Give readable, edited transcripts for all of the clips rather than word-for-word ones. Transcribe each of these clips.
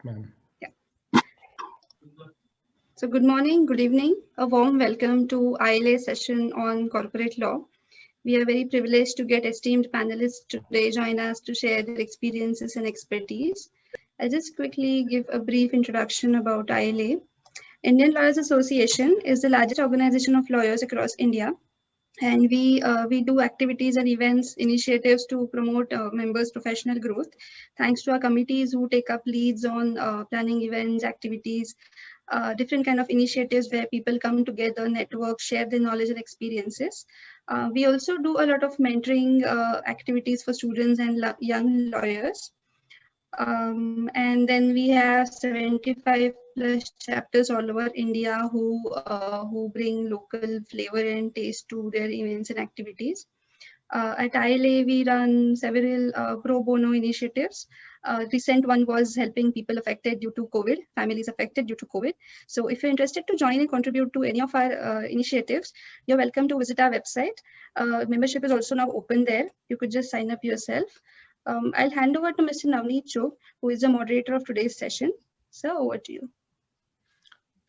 Ma'am. Yeah. So good morning, good evening. A warm welcome to ILA session on corporate law. We are very privileged to get esteemed panelists today join us to share their experiences and expertise. I'll just quickly give a brief introduction about ILA. Indian Lawyers Association is the largest organization of lawyers across India, and we do activities and events initiatives to promote members professional growth thanks to our committees who take up leads on planning events, activities, different kind of initiatives where people come together, network, share their knowledge and experiences. We also do a lot of mentoring activities for students and young lawyers. And then we have 75 plus chapters all over India who bring local flavor and taste to their events and activities. At ILA, we run several pro bono initiatives. Recent one was helping people affected due to COVID, families affected due to COVID. So if you're interested to join and contribute to any of our initiatives, you're welcome to visit our website. Membership is also now open there. You could just sign up yourself. I'll hand over to Mr. Navneet Chok, who is the moderator of today's session. So over to you.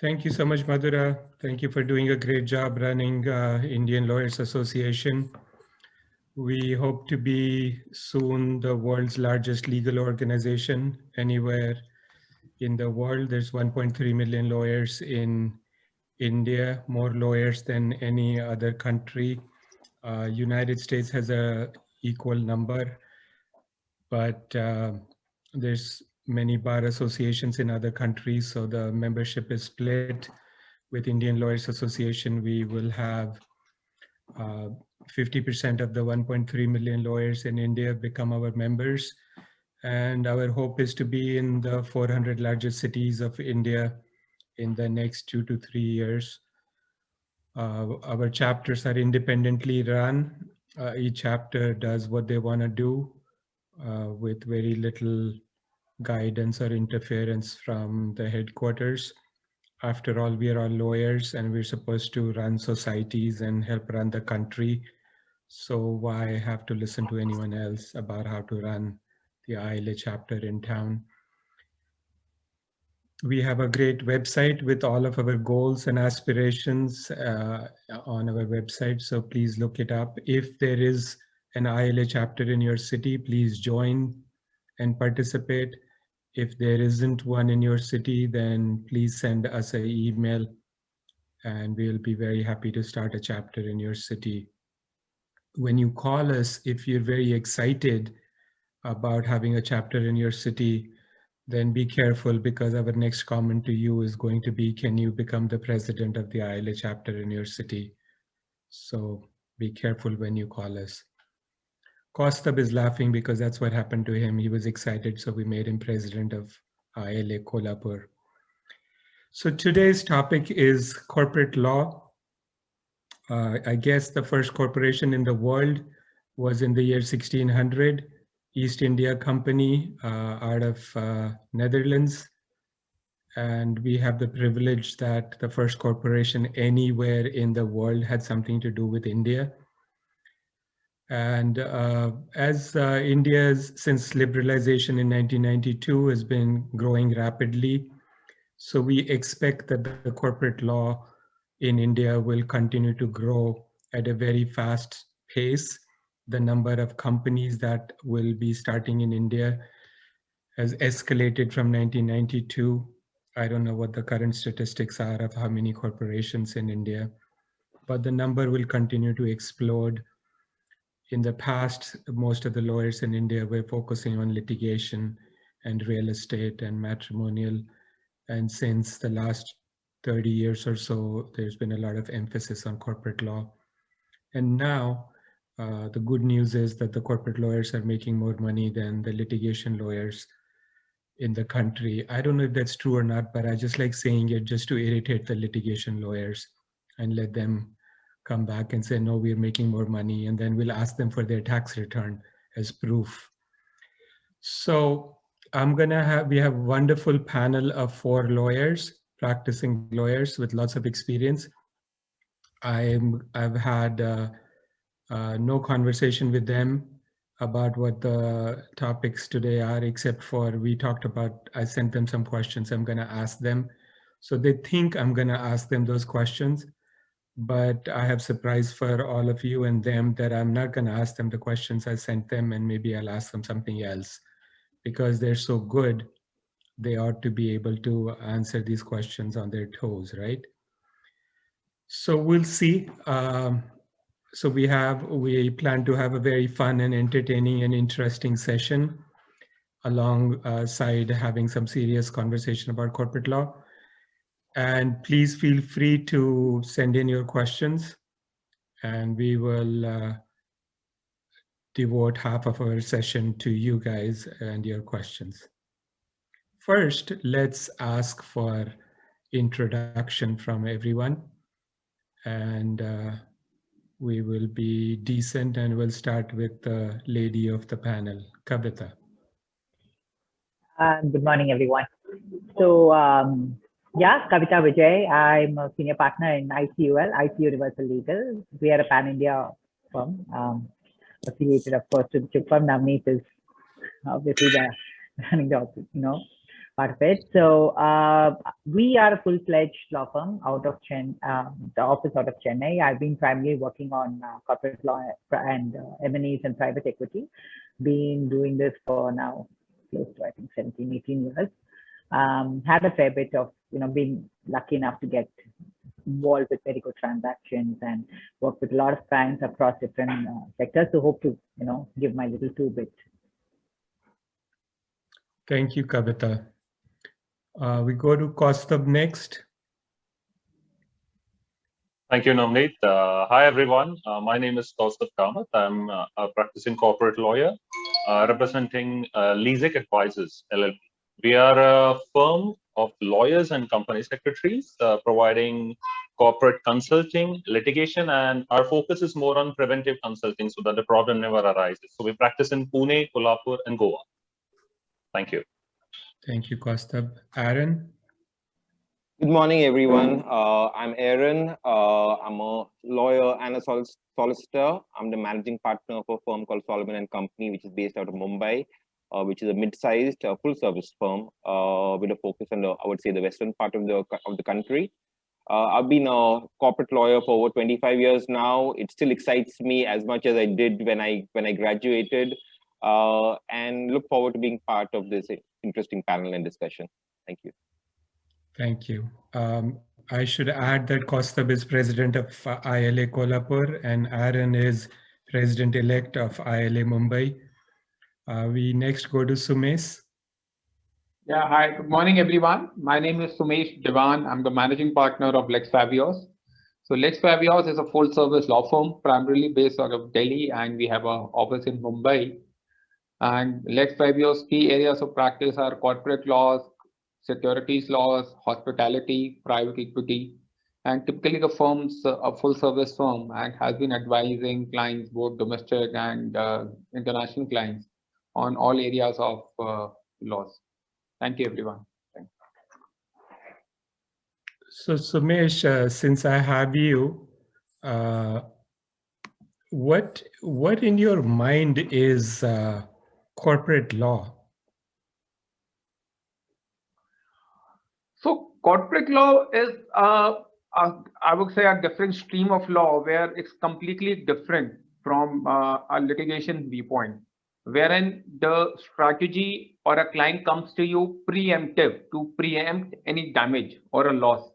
Thank you so much, Madhura. Thank you for doing a great job running Indian Lawyers Association. We hope to be soon the world's largest legal organization anywhere in the world. There's 1.3 million lawyers in India, more lawyers than any other country. United States has a equal number, but there's many bar associations in other countries, so the membership is split. With Indian Lawyers Association, we will have 50% of the 1.3 million lawyers in India become our members. And our hope is to be in the 400 largest cities of India in the next 2 to 3 years. Our chapters are independently run. Each chapter does what they want to do with very little guidance or interference from the headquarters. After all, we are all lawyers and we're supposed to run societies and help run the country. So why have to listen to anyone else about how to run the ILA chapter in town? We have a great website with all of our goals and aspirations on our website. So please look it up. If there is an ILA chapter in your city, please join and participate. If there isn't one in your city, then please send us an email and we'll be very happy to start a chapter in your city. When you call us, if you're very excited about having a chapter in your city, then be careful, because our next comment to you is going to be, can you become the president of the ILA chapter in your city? So be careful when you call us. Kostab is laughing because that's what happened to him. He was excited, so we made him president of ILA Kolhapur. So today's topic is corporate law. I guess the first corporation in the world was in the year 1600, East India Company out of Netherlands. And we have the privilege that the first corporation anywhere in the world had something to do with India. And as India's, since liberalization in 1992, has been growing rapidly, so we expect that the corporate law in India will continue to grow at a very fast pace. The number of companies that will be starting in India has escalated from 1992. I don't know what the current statistics are of how many corporations in India, but the number will continue to explode. In the past, most of the lawyers in India were focusing on litigation and real estate and matrimonial. And since the last 30 years or so, there's been a lot of emphasis on corporate law. And now the good news is that the corporate lawyers are making more money than the litigation lawyers in the country. I don't know if that's true or not, but I just like saying it just to irritate the litigation lawyers and let them come back and say, no, we're making more money. And then we'll ask them for their tax return as proof. So we have a wonderful panel of 4 lawyers, practicing lawyers with lots of experience. I've had no conversation with them about what the topics today are, except for we talked about, I sent them some questions I'm going to ask them. So they think I'm going to ask them those questions, but I have surprise for all of you and them that I'm not going to ask them the questions I sent them, and maybe I'll ask them something else because they're so good. They ought to be able to answer these questions on their toes, right? So we'll see. So we plan to have a very fun and entertaining and interesting session alongside having some serious conversation about corporate law. And please feel free to send in your questions, and we will devote half of our session to you guys and your questions. First, let's ask for introduction from everyone, and we will be decent and we'll start with the lady of the panel, Kavita. Good morning, everyone. So, yeah, Kavita Vijay. I'm a senior partner in ICUL, IC Universal Legal. We are a pan-India firm, affiliated, of course, to the Chip firm. Navneet is obviously running the part of it. So, we are a full-fledged law firm out of the office out of Chennai. I've been primarily working on corporate law and M&As and private equity. Been doing this for now close to, I think, 17, 18 years. Had a fair bit of, being lucky enough to get involved with very good transactions and work with a lot of clients across different sectors. So hope to, give my little 2-bit. Thank you, Kavita. We go to Kaustubh next. Thank you, Navneet. Hi, everyone. My name is Kaustubh Kamath. I'm a practicing corporate lawyer representing Leasec Advisors, LLP. We are a firm of lawyers and company secretaries providing corporate consulting, litigation, and our focus is more on preventive consulting so that the problem never arises. So we practice in Pune, Kolhapur, and Goa. Thank you. Thank you, Kaustubh. Aaron? Good morning, everyone. I'm Aaron. I'm a lawyer and a solicitor. I'm the managing partner of a firm called Solomon & Company, which is based out of Mumbai, which is a mid-sized full-service firm with a focus on I would say, the western part of the country. I've been a corporate lawyer for over 25 years now. It still excites me as much as I did when I graduated, and look forward to being part of this interesting panel and discussion. Thank you. Thank you. I should add that Kaustubh is president of ILA Kolhapur and Aaron is president-elect of ILA Mumbai. We next go to Sumesh. Yeah, hi, good morning, everyone. My name is Sumesh Devan. I'm the managing partner of Lex Favios. So Lex Favios is a full-service law firm primarily based out of Delhi, and we have an office in Mumbai. And Lex Favios' key areas of practice are corporate laws, securities laws, hospitality, private equity, and typically the firm's a full-service firm and has been advising clients, both domestic and international clients, on all areas of laws. Thank you, everyone. Thank you. So Sumesh, since I have you, what in your mind is corporate law? So corporate law is, I would say, a different stream of law where it's completely different from a litigation viewpoint, wherein the strategy or a client comes to you preemptive to preempt any damage or a loss.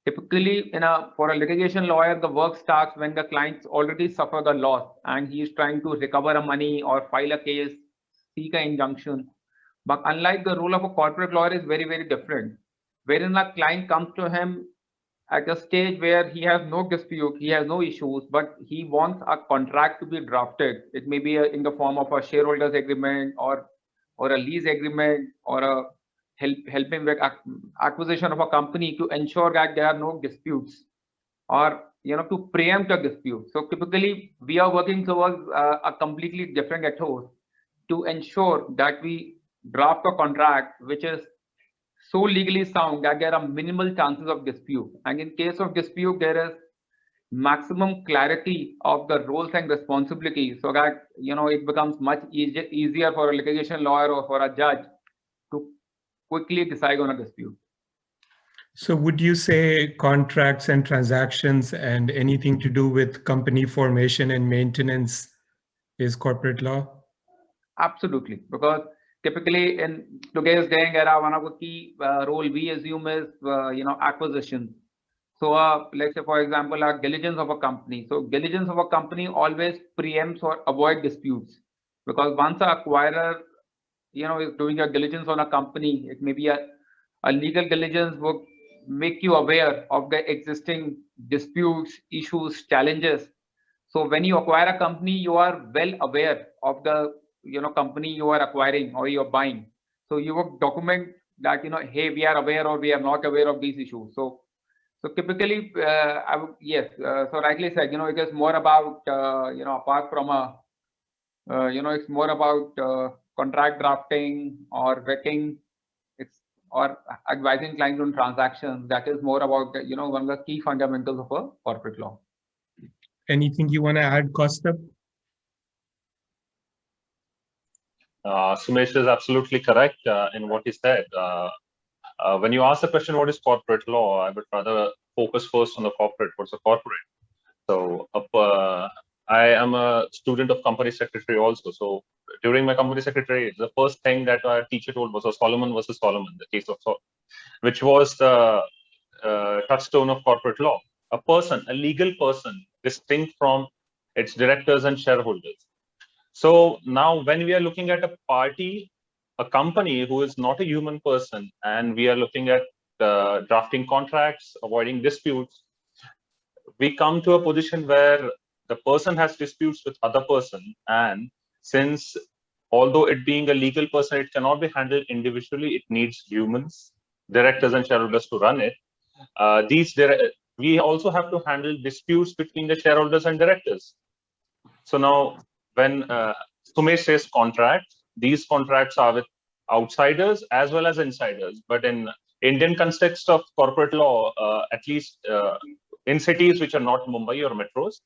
Typically, for a litigation lawyer, the work starts when the client's already suffered a loss and he is trying to recover a money or file a case, seek an injunction. But unlike the role of a corporate lawyer is very, very different, wherein a client comes to him at a stage where he has no dispute, he has no issues, but he wants a contract to be drafted. It may be in the form of a shareholders agreement or a lease agreement or a helping with acquisition of a company to ensure that there are no disputes or to preempt a dispute. So typically we are working towards a completely different approach to ensure that we draft a contract which is so legally sound that there are minimal chances of dispute. And in case of dispute, there is maximum clarity of the roles and responsibilities, so that it becomes much easier for a litigation lawyer or for a judge to quickly decide on a dispute. So would you say contracts and transactions and anything to do with company formation and maintenance is corporate law? Absolutely, because typically in today's day and era, one of the key role we assume is acquisition. So let's say, for example, a diligence of a company. So diligence of a company always preempts or avoid disputes, because once an acquirer is doing a diligence on a company, it may be a legal diligence would make you aware of the existing disputes, issues, challenges. So when you acquire a company, you are well aware of the company you are acquiring or you're buying. So you would document that hey, we are aware or we are not aware of these issues. So typically, I would, yes. So rightly said, it is more about apart from a it's more about contract drafting or vetting. It's or advising clients on transactions. That is more about one of the key fundamentals of a corporate law. Anything you want to add, Kaustubh? Sumesh is absolutely correct in what he said. When you ask the question, what is corporate law, I would rather focus first on the corporate. What's a corporate? So I am a student of company secretary also. So during my company secretary, the first thing that our teacher told was Solomon versus Solomon, the case of Solomon, which was the touchstone of corporate law. A person, a legal person, distinct from its directors and shareholders. So now when we are looking at a party, a company who is not a human person, and we are looking at drafting contracts, avoiding disputes, we come to a position where the person has disputes with other person. And since, although it being a legal person, it cannot be handled individually, it needs humans, directors and shareholders to run it. We also have to handle disputes between the shareholders and directors. So now when Sumesh says contracts, these contracts are with outsiders as well as insiders. But in Indian context of corporate law, at least in cities which are not Mumbai or metros,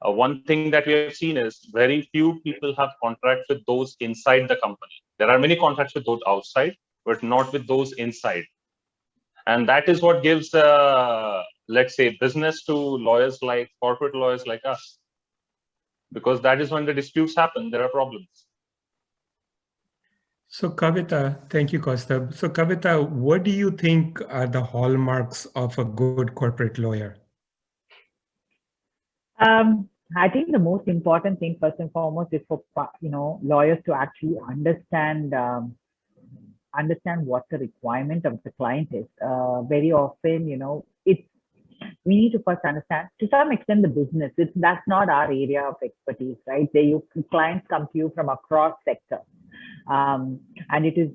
one thing that we have seen is very few people have contracts with those inside the company. There are many contracts with those outside, but not with those inside. And that is what gives, let's say, business to lawyers like corporate lawyers like us. Because that is when the disputes happen, there are problems. So Kavita, thank you, Kaustubh. So Kavita, what do you think are the hallmarks of a good corporate lawyer? I think the most important thing, first and foremost, is for lawyers to actually understand what the requirement of the client is. Very often, we need to first understand, to some extent, the business. That's not our area of expertise, right? Clients come to you from across sectors, and it is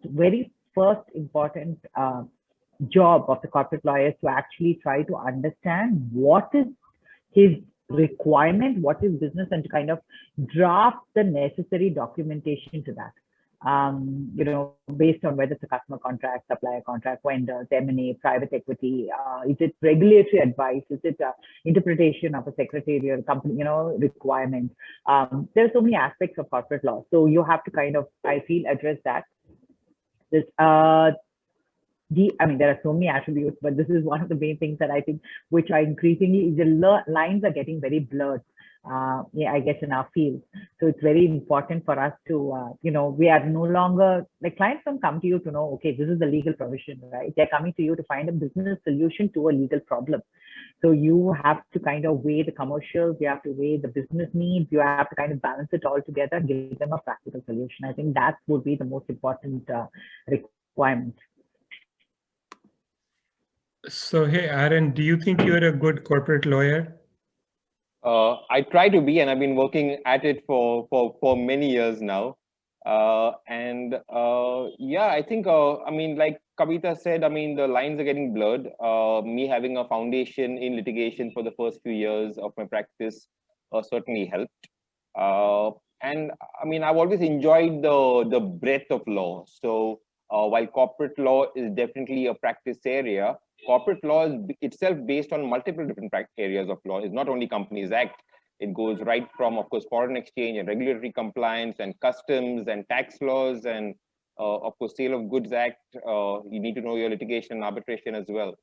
very first important job of the corporate lawyer is to actually try to understand what is his requirement, what is business, and to kind of draft the necessary documentation to that. Based on whether it's a customer contract, supplier contract, vendors, M&A, private equity, is it regulatory advice, is it interpretation of a secretarial company, requirement. There are so many aspects of corporate law, so you have to kind of, I feel, address that. There are so many attributes, but this is one of the main things that I think, which are increasingly, the lines are getting very blurred, I guess, in our field. So it's very important for us to, we are no longer, like, clients don't come to you to know, okay, this is the legal provision, right? They're coming to you to find a business solution to a legal problem. So you have to kind of weigh the commercials, you have to weigh the business needs, you have to kind of balance it all together and give them a practical solution. I think that would be the most important requirement. So, hey, Aaron, do you think you're a good corporate lawyer? I try to be, and I've been working at it for many years now. Yeah, I think, like Kavita said, the lines are getting blurred. Me having a foundation in litigation for the first few years of my practice certainly helped. And I've always enjoyed the breadth of law. So while corporate law is definitely a practice area, corporate law is itself based on multiple different areas of law. It's not only Companies Act. It goes right from, of course, foreign exchange and regulatory compliance and customs and tax laws and, of course, Sale of Goods Act. You need to know your litigation and arbitration as well.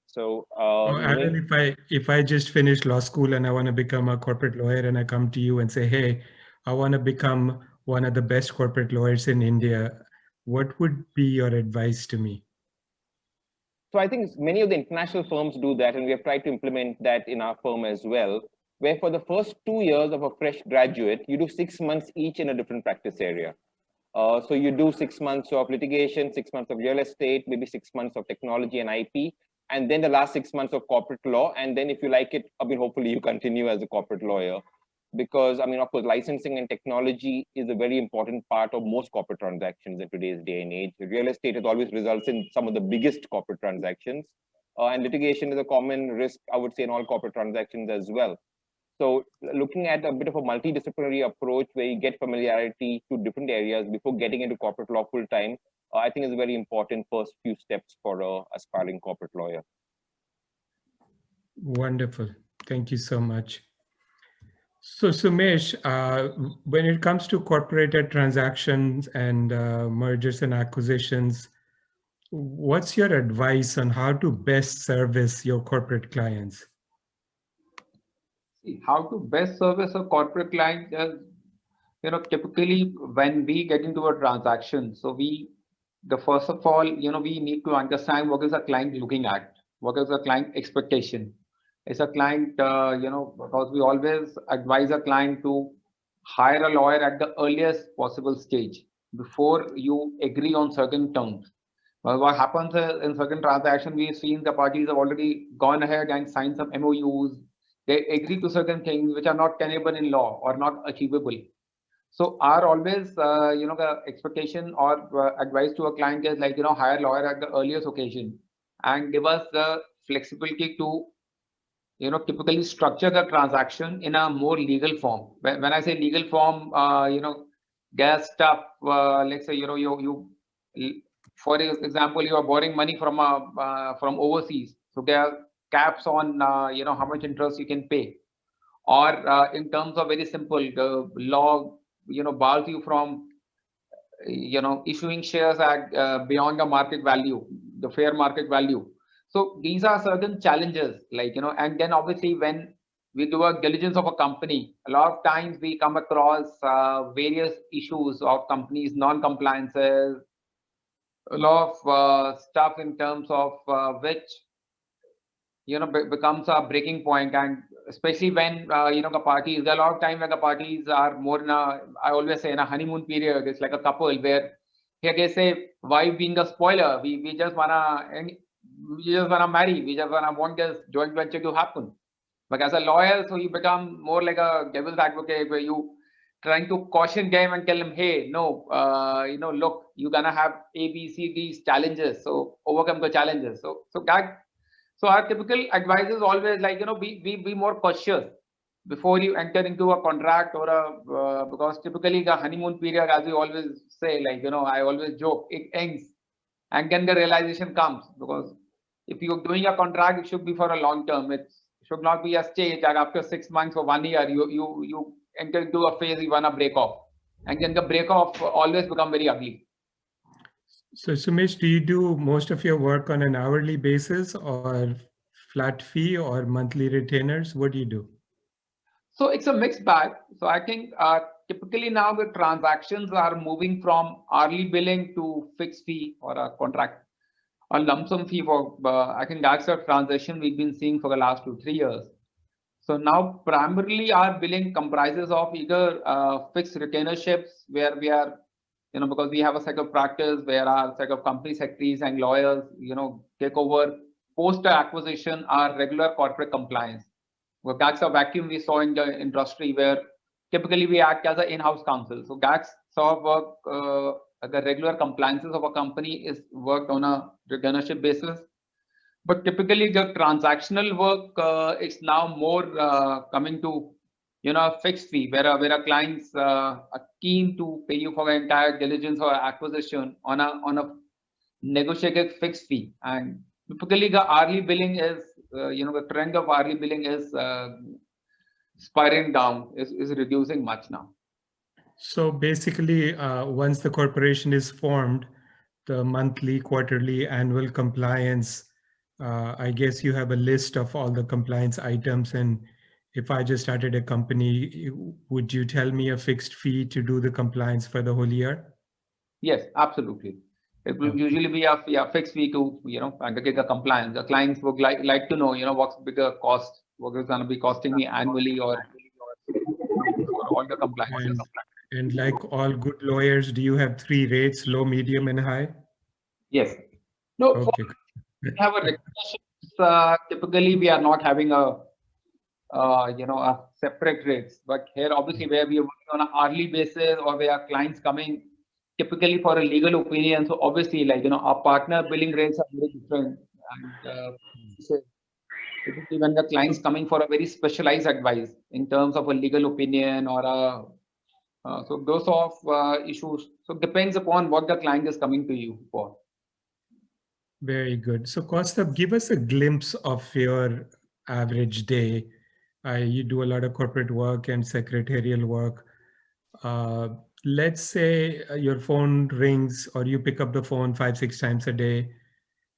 So, Aaron, if I just finished law school and I want to become a corporate lawyer and I come to you and say, hey, I want to become one of the best corporate lawyers in India, what would be your advice to me? So I think many of the international firms do that, and we have tried to implement that in our firm as well, where for the first 2 years of a fresh graduate, you do 6 months each in a different practice area. So you do 6 months of litigation, 6 months of real estate, maybe 6 months of technology and IP, and then the last 6 months of corporate law. And then if you like it, I mean, hopefully you continue as a corporate lawyer. Because, I mean, of course, licensing and technology is a very important part of most corporate transactions in today's day and age. Real estate has always results in some of the biggest corporate transactions. And litigation is a common risk, I would say, in all corporate transactions as well. So looking at a bit of a multidisciplinary approach where you get familiarity to different areas before getting into corporate law full time, I think is a very important first few steps for an aspiring corporate lawyer. Wonderful. Thank you so much. So Sumesh, when it comes to corporate transactions and mergers and acquisitions, what's your advice on how to best service your corporate clients? How to best service a corporate client is, typically when we get into a transaction, so first of all, we need to understand what is the client looking at, what is the client expectation. Is a client, because we always advise a client to hire a lawyer at the earliest possible stage before you agree on certain terms. Well, what happens in certain transactions, we've seen the parties have already gone ahead and signed some MOUs. They agree to certain things which are not tenable in law or not achievable. So our always, the expectation or advice to a client is like, hire a lawyer at the earliest occasion and give us the flexibility to, typically structure the transaction in a more legal form. When I say legal form, gas stuff, let's say, for example, you are borrowing money from overseas. So there are caps on, how much interest you can pay. Or in terms of very simple, the law, bars you from, issuing shares at beyond the market value, the fair market value. So these are certain challenges, like, and then obviously when we do a diligence of a company, a lot of times we come across various issues of companies, non-compliances, a lot of stuff in terms of which, becomes a breaking point. And especially when, the parties, there are a lot of time when the parties are more in I always say in a honeymoon period. It's like a couple where here they say, wife being a spoiler, we just wanna marry, we just want this joint venture to happen. But as a lawyer, so you become more like a devil's advocate where you trying to caution them and tell them, hey, no, look, you're gonna have A, B, C, D challenges, so overcome the challenges. So our typical advice is always like, be more cautious before you enter into a contract or because typically the honeymoon period, as we always say, like, I always joke, it ends and then the realization comes. Because if you're doing a contract, it should be for a long term. It should not be a stage that after 6 months or 1 year, you enter into a phase you want to break off. And then the break off always become very ugly. So Sumesh, do you do most of your work on an hourly basis or flat fee or monthly retainers? What do you do? So it's a mixed bag. So I think typically now the transactions are moving from hourly billing to fixed fee or a contract, a lump sum fee for, I think that's a transition we've been seeing for the last 2-3 years. So now primarily our billing comprises of either fixed retainerships where we are, because we have a set of practice where our set of company secretaries and lawyers, take over post acquisition our regular corporate compliance. Well, that's a vacuum we saw in the industry where typically we act as an in-house counsel. So that's sort of work, the regular compliances of a company is worked on a retainership basis. But typically the transactional work is now more coming to, fixed fee where our clients are keen to pay you for the entire diligence or acquisition on a negotiated fixed fee. And typically the hourly billing is, the trend of hourly billing is spiraling down, is reducing much now. So basically, once the corporation is formed, the monthly, quarterly, annual compliance, I guess you have a list of all the compliance items. And if I just started a company, would you tell me a fixed fee to do the compliance for the whole year? Yes, absolutely. It will usually be a fixed fee to, undertake a compliance. The clients would like to know, what's bigger cost, what is going to be costing me annually or all the compliance. And like all good lawyers, do you have 3 rates, low, medium, and high? Yes. No, Okay. we have a recognition. Typically, we are not having a separate rates. But here, obviously, where we are working on an hourly basis or where our clients coming typically for a legal opinion. So obviously, our partner billing rates are very different. And typically when the client's coming for a very specialized advice in terms of a legal opinion or so those sort of issues. So depends upon what the client is coming to you for. Very good. So Kaustubh, give us a glimpse of your average day. You do a lot of corporate work and secretarial work. Let's say your phone rings or you pick up the phone 5-6 times a day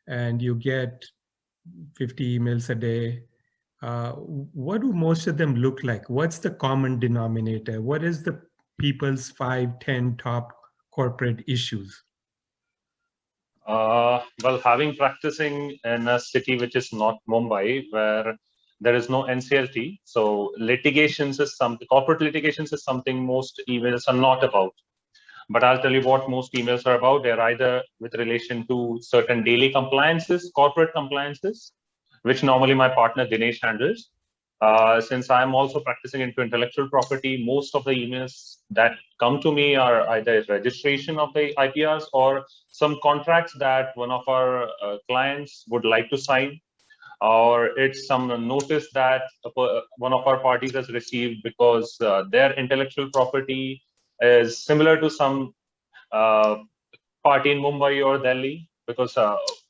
and you get 50 emails a day. What do most of them look like? What's the common denominator? What is the people's 5-10 top corporate issues? Well, having practicing in a city which is not Mumbai, where there is no NCLT, so corporate litigations is something most emails are not about. But I'll tell you what most emails are about. They're either with relation to certain daily compliances, corporate compliances, which normally my partner Dinesh handles. Since I'm also practicing into intellectual property, most of the emails that come to me are either registration of the IPRs or some contracts that one of our clients would like to sign, or it's some notice that one of our parties has received because their intellectual property is similar to some party in Mumbai or Delhi. Because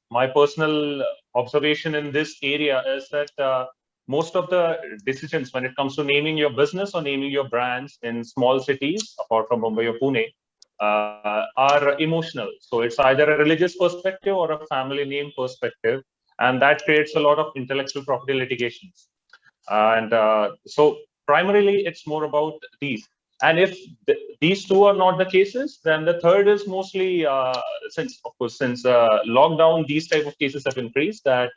my personal observation in this area is that most of the decisions when it comes to naming your business or naming your brands in small cities, apart from Mumbai or Pune, are emotional. So it's either a religious perspective or a family name perspective, and that creates a lot of intellectual property litigations. And so primarily, it's more about these. And if these two are not the cases, then the third is mostly, since lockdown, these type of cases have increased, that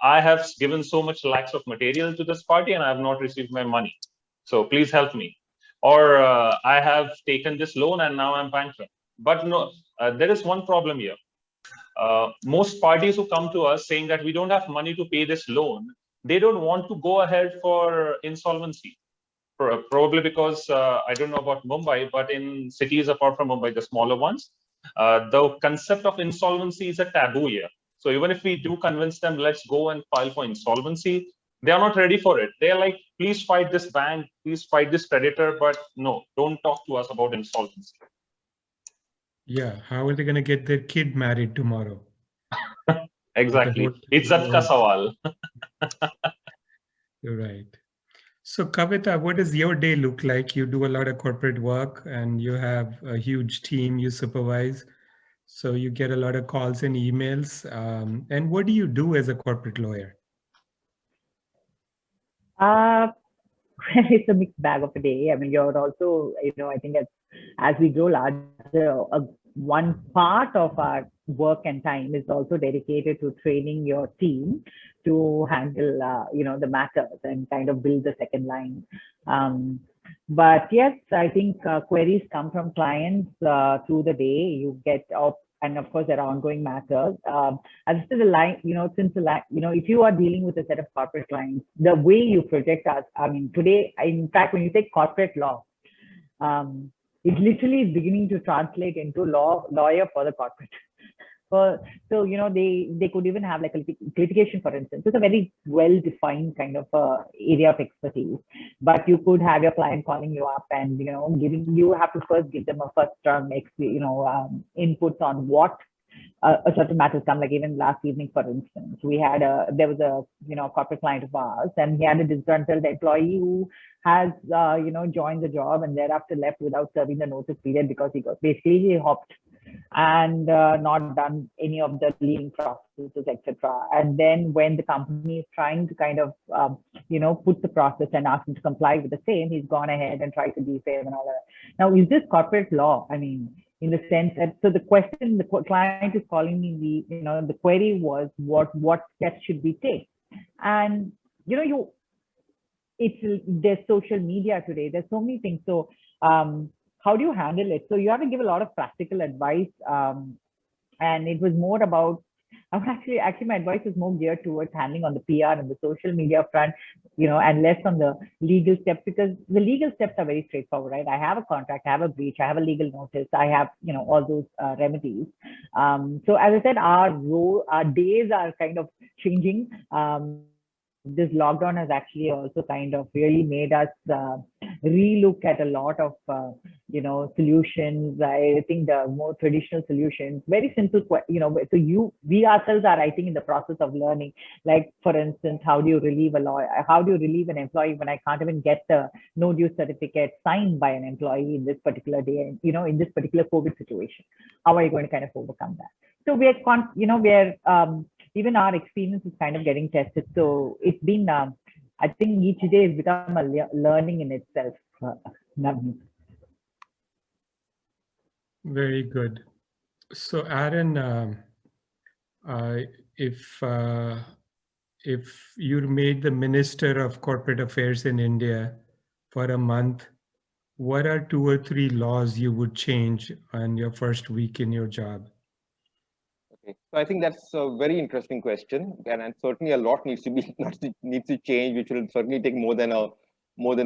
I have given so much lakhs of material to this party and I have not received my money. So please help me. Or I have taken this loan and now I'm bankrupt. But no, there is one problem here. Most parties who come to us saying that we don't have money to pay this loan, they don't want to go ahead for insolvency. Probably because I don't know about Mumbai, but in cities apart from Mumbai, the smaller ones, the concept of insolvency is a taboo here. So even if we do convince them, let's go and file for insolvency, they are not ready for it. They're like, please fight this bank, please fight this creditor, but no, don't talk to us about insolvency. Yeah, how are they going to get their kid married tomorrow? Exactly. Izzat ka sawal. You're right. So Kavita, what does your day look like? You do a lot of corporate work and you have a huge team you supervise. So you get a lot of calls and emails. And what do you do as a corporate lawyer? It's a mixed bag of a day. I mean, you're also, I think as we grow larger, one part of our work and time is also dedicated to training your team to handle, the matters and kind of build the second line. But yes, I think queries come from clients through the day. You get up, and of course there are ongoing matters. As to the line, if you are dealing with a set of corporate clients, the way you project us, I mean, today, in fact, when you say corporate law, it literally is beginning to translate into lawyer for the corporate. So they could even have like a litigation, for instance. It's a very well-defined kind of area of expertise. But you could have your client calling you up and you have to first give them a first term inputs on what a certain matters come, like even last evening, for instance, there was a corporate client of ours, and he had a disgruntled employee who has joined the job and thereafter left without serving the notice period because he hopped and not done any of the leaving processes, etc. And then when the company is trying to kind of put the process and ask him to comply with the same, he's gone ahead and tried to be fair and all that. Now, is this corporate law? I mean, in the sense that, so the question the client is calling me, the query was what steps should we take? And there's social media today, there's so many things. So how do you handle it? So you have to give a lot of practical advice, and it was more about, actually my advice is more geared towards handling on the PR and the social media front, and less on the legal steps, because the legal steps are very straightforward, right? I have a contract, I have a breach, I have a legal notice, I have, all those remedies. So as I said, our days are kind of changing. This lockdown has actually also kind of really made us relook at a lot of solutions. I think the more traditional solutions, very simple, so we ourselves are, I think, in the process of learning. Like, for instance, how do you relieve a lawyer? How do you relieve an employee when I can't even get the no due certificate signed by an employee in this particular day, in this particular COVID situation? How are you going to kind of overcome that? So even our experience is kind of getting tested. So it's been, I think each day has become a learning in itself. Very good. So Aaron, if you're made the Minister of Corporate Affairs in India for a month, what are 2 or 3 laws you would change on your first week in your job? Okay, so I think that's a very interesting question, and certainly a lot needs to change, which will certainly take more than a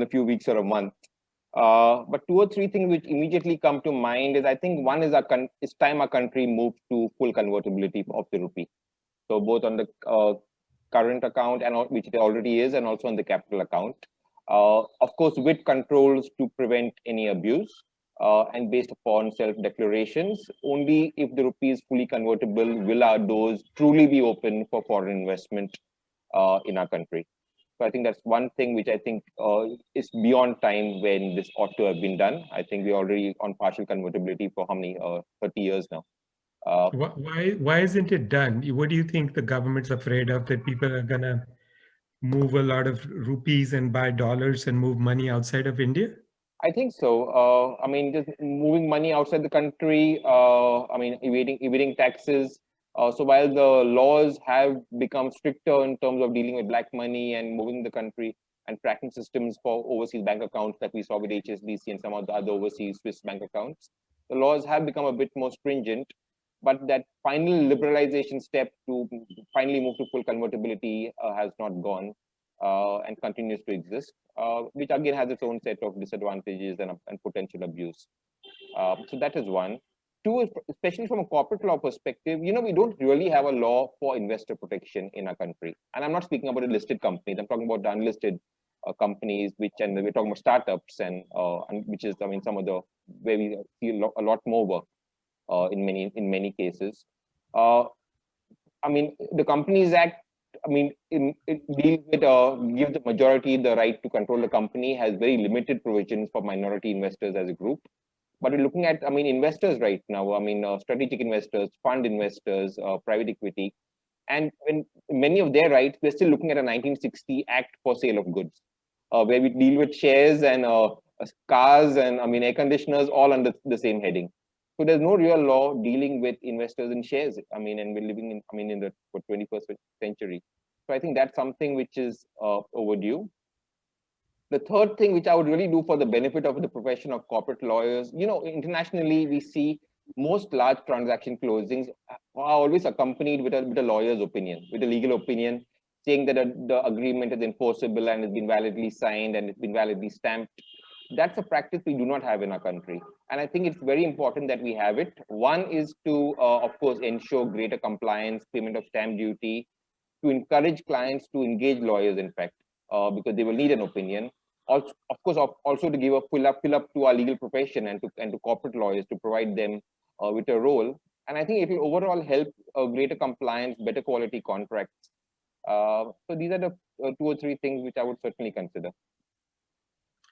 few weeks or a month. But 2 or 3 things which immediately come to mind is, I think one is it's time our country moved to full convertibility of the rupee. So both on the current account, and which it already is, and also on the capital account. Of course, with controls to prevent any abuse. And based upon self-declarations, only if the rupee is fully convertible will our doors truly be open for foreign investment in our country. So I think that's one thing which I think is beyond time when this ought to have been done. I think we're already on partial convertibility for how many, 30 years now. Why isn't it done? What do you think the government's afraid of, that people are going to move a lot of rupees and buy dollars and move money outside of India? I think so. I mean, just moving money outside the country, I mean, evading taxes. So while the laws have become stricter in terms of dealing with black money and moving the country and tracking systems for overseas bank accounts that we saw with HSBC and some of the other overseas Swiss bank accounts, the laws have become a bit more stringent. But that final liberalization step to finally move to full convertibility has not gone and continues to exist, which again has its own set of disadvantages and potential abuse. So that is one. 2, especially from a corporate law perspective, we don't really have a law for investor protection in our country. And I'm not speaking about the listed companies. I'm talking about the unlisted companies, and we're talking about startups, and which is, I mean, some of the where we see a lot more work in many cases. I mean, the Companies Act, I mean, it deals with give the majority the right to control the company, has very limited provisions for minority investors as a group. But we're looking at, I mean, investors right now, I mean, strategic investors, fund investors, private equity. And when many of their rights, we're still looking at a 1960 Act for sale of goods, where we deal with shares and cars and, I mean, air conditioners all under the same heading. So there's no real law dealing with investors in shares. I mean, and we're living in, I mean, in the 21st century. So I think that's something which is overdue. The third thing which I would really do for the benefit of the profession of corporate lawyers, internationally, we see most large transaction closings are always accompanied with a lawyer's opinion, with a legal opinion, saying that the agreement is enforceable and has been validly signed and it's been validly stamped. That's a practice we do not have in our country. And I think it's very important that we have it. One is to, of course, ensure greater compliance, payment of stamp duty, to encourage clients to engage lawyers, in fact, because they will need an opinion. Also, of course, also to give a fill up to our legal profession and to corporate lawyers, to provide them with a role And I think it will overall help greater compliance, better quality contracts. So these are the 2 or 3 things which I would certainly consider.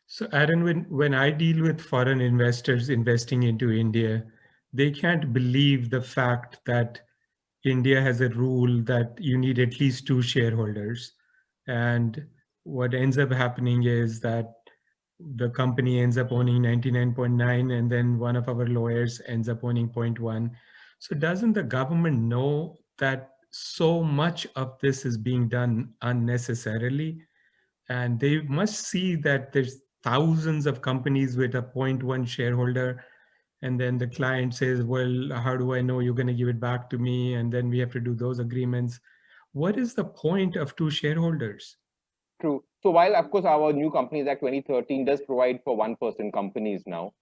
So Aaron, when I deal with foreign investors investing into India, they can't believe the fact that India has a rule that you need at least 2 shareholders. And what ends up happening is that the company ends up owning 99.9 and then one of our lawyers ends up owning 0.1. So doesn't the government know that so much of this is being done unnecessarily? And they must see that there's thousands of companies with a 0.1 shareholder. And then the client says, well, how do I know you're going to give it back to me? And then we have to do those agreements. What is the point of 2 shareholders? True. So while, of course, our new Companies Act 2013 does provide for 1-person companies now,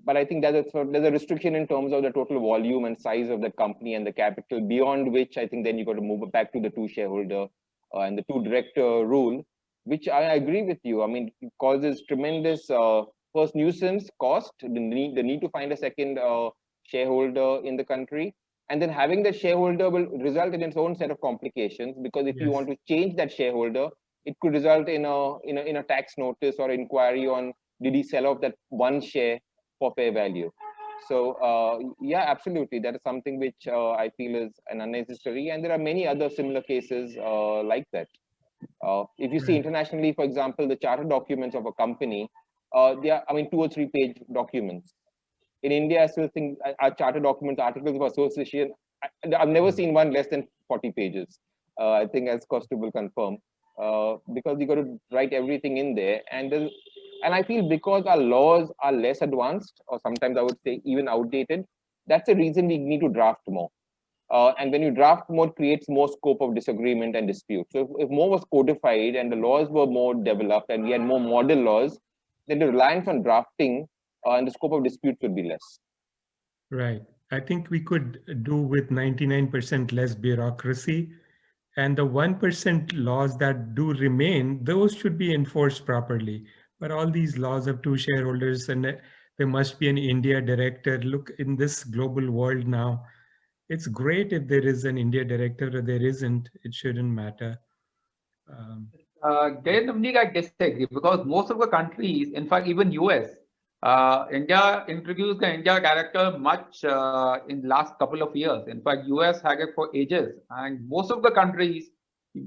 but I think there's a restriction in terms of the total volume and size of the company and the capital, beyond which I think then you got to move back to the 2 shareholder and the 2 director rule, which I agree with you. I mean, it causes tremendous first nuisance, cost, the need to find a second shareholder in the country. And then having the shareholder will result in its own set of complications, because if you want to change that shareholder, it could result in a tax notice or inquiry on did he sell off that 1 share for fair value. So yeah, absolutely, that is something which I feel is an unnecessary, and there are many other similar cases like that. If you see internationally, for example, the charter documents of a company, they are, I mean, 2 or 3 page documents. In India, I still think our charter documents, articles of association, I've never seen one less than 40 pages. I think, as Kaustubh will confirm, because you got to write everything in there. And I feel because our laws are less advanced, or sometimes I would say even outdated, that's the reason we need to draft more. And when you draft more, it creates more scope of disagreement and dispute. So if more was codified and the laws were more developed and we had more model laws, then the reliance on drafting and the scope of disputes would be less. Right. I think we could do with 99% less bureaucracy, and the 1% laws that do remain, those should be enforced properly. But all these laws of 2 shareholders, and there must be an India director. Look, in this global world now, it's great if there is an India director, or there isn't, it shouldn't matter. I disagree, because most of the countries, in fact, even US, India introduced the India director much in last couple of years. In fact, US had it for ages, and most of the countries,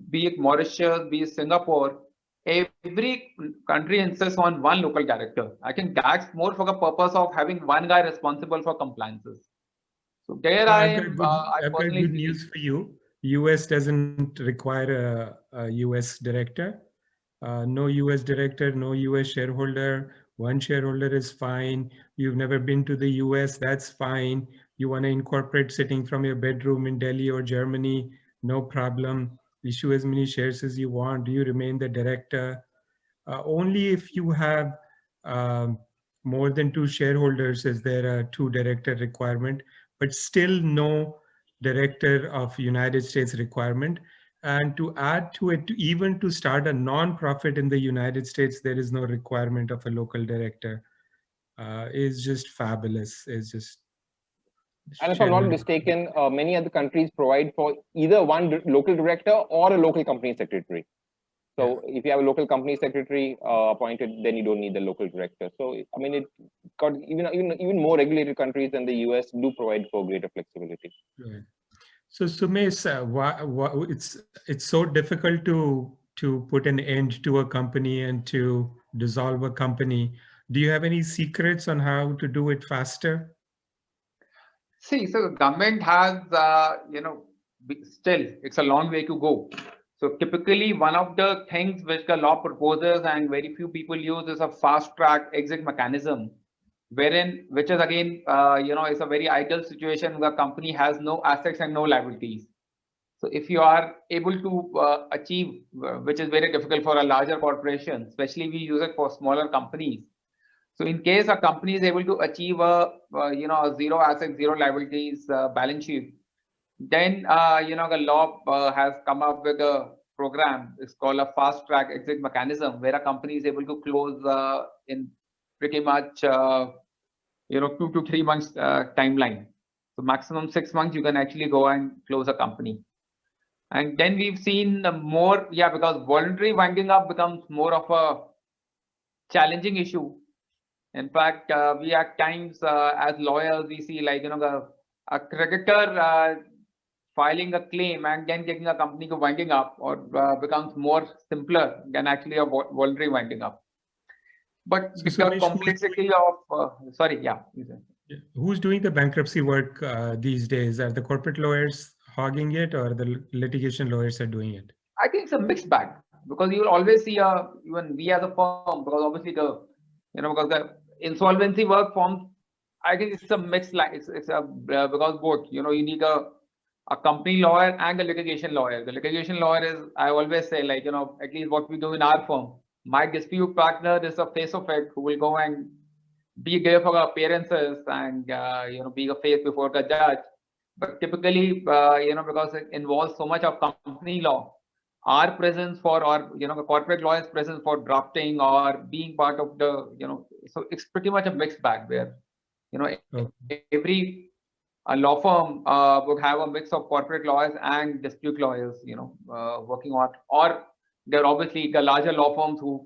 be it Mauritius, be it Singapore, every country insists on 1 local director. I think that's more for the purpose of having 1 guy responsible for compliances. So there I've got good news for you. US doesn't require a US director. No US director, no US shareholder. 1 shareholder is fine. You've never been to the US, that's fine. You want to incorporate sitting from your bedroom in Delhi or Germany, no problem. Issue as many shares as you want. You remain the director. Only if you have more than 2 shareholders is there a 2 director requirement, but still no director of United States requirement. And to add to it, even to start a non-profit in the United States, there is no requirement of a local director. It's just fabulous. It's just. And if I'm not mistaken, many other countries provide for either 1 local director or a local company secretary. So if you have a local company secretary appointed, then you don't need the local director. So I mean, it got even more regulated countries than the US do provide for greater flexibility. Right. So Sumesh, it's so difficult to put an end to a company and to dissolve a company. Do you have any secrets on how to do it faster? See, so the government has, still, it's a long way to go. So typically, one of the things which the law proposes and very few people use is a fast track exit mechanism, which is again, is a very ideal situation where the company has no assets and no liabilities. So if you are able to achieve, which is very difficult for a larger corporation, especially we use it for smaller companies. So in case a company is able to achieve a 0 assets, 0 liabilities balance sheet, then the law has come up with a program. It's called a fast track exit mechanism, where a company is able to close in pretty much 2 to 3 months timeline. So maximum 6 months, you can actually go and close a company. And then we've seen more, because voluntary winding up becomes more of a challenging issue. In fact, we at times as lawyers, we see like, a creditor filing a claim and then taking a company to winding up, or becomes more simpler than actually a voluntary winding up. But So, the Sumesh, complexity of, who's doing the bankruptcy work these days? Are the corporate lawyers hogging it, or the litigation lawyers are doing it? I think it's a mixed bag, because you will always see even we as a firm, because obviously because the insolvency work forms, I think it's a mixed, like it's a because both, you need a company lawyer and a litigation lawyer. The litigation lawyer is, I always say, like, at least what we do in our firm, my dispute partner is a face of it who will go and be there for appearances and be a face before the judge. But typically, because it involves so much of company law, our presence the corporate lawyer's presence for drafting or being part of the, so it's pretty much a mixed bag where, every law firm would have a mix of corporate lawyers and dispute lawyers, working on, or there are obviously the larger law firms who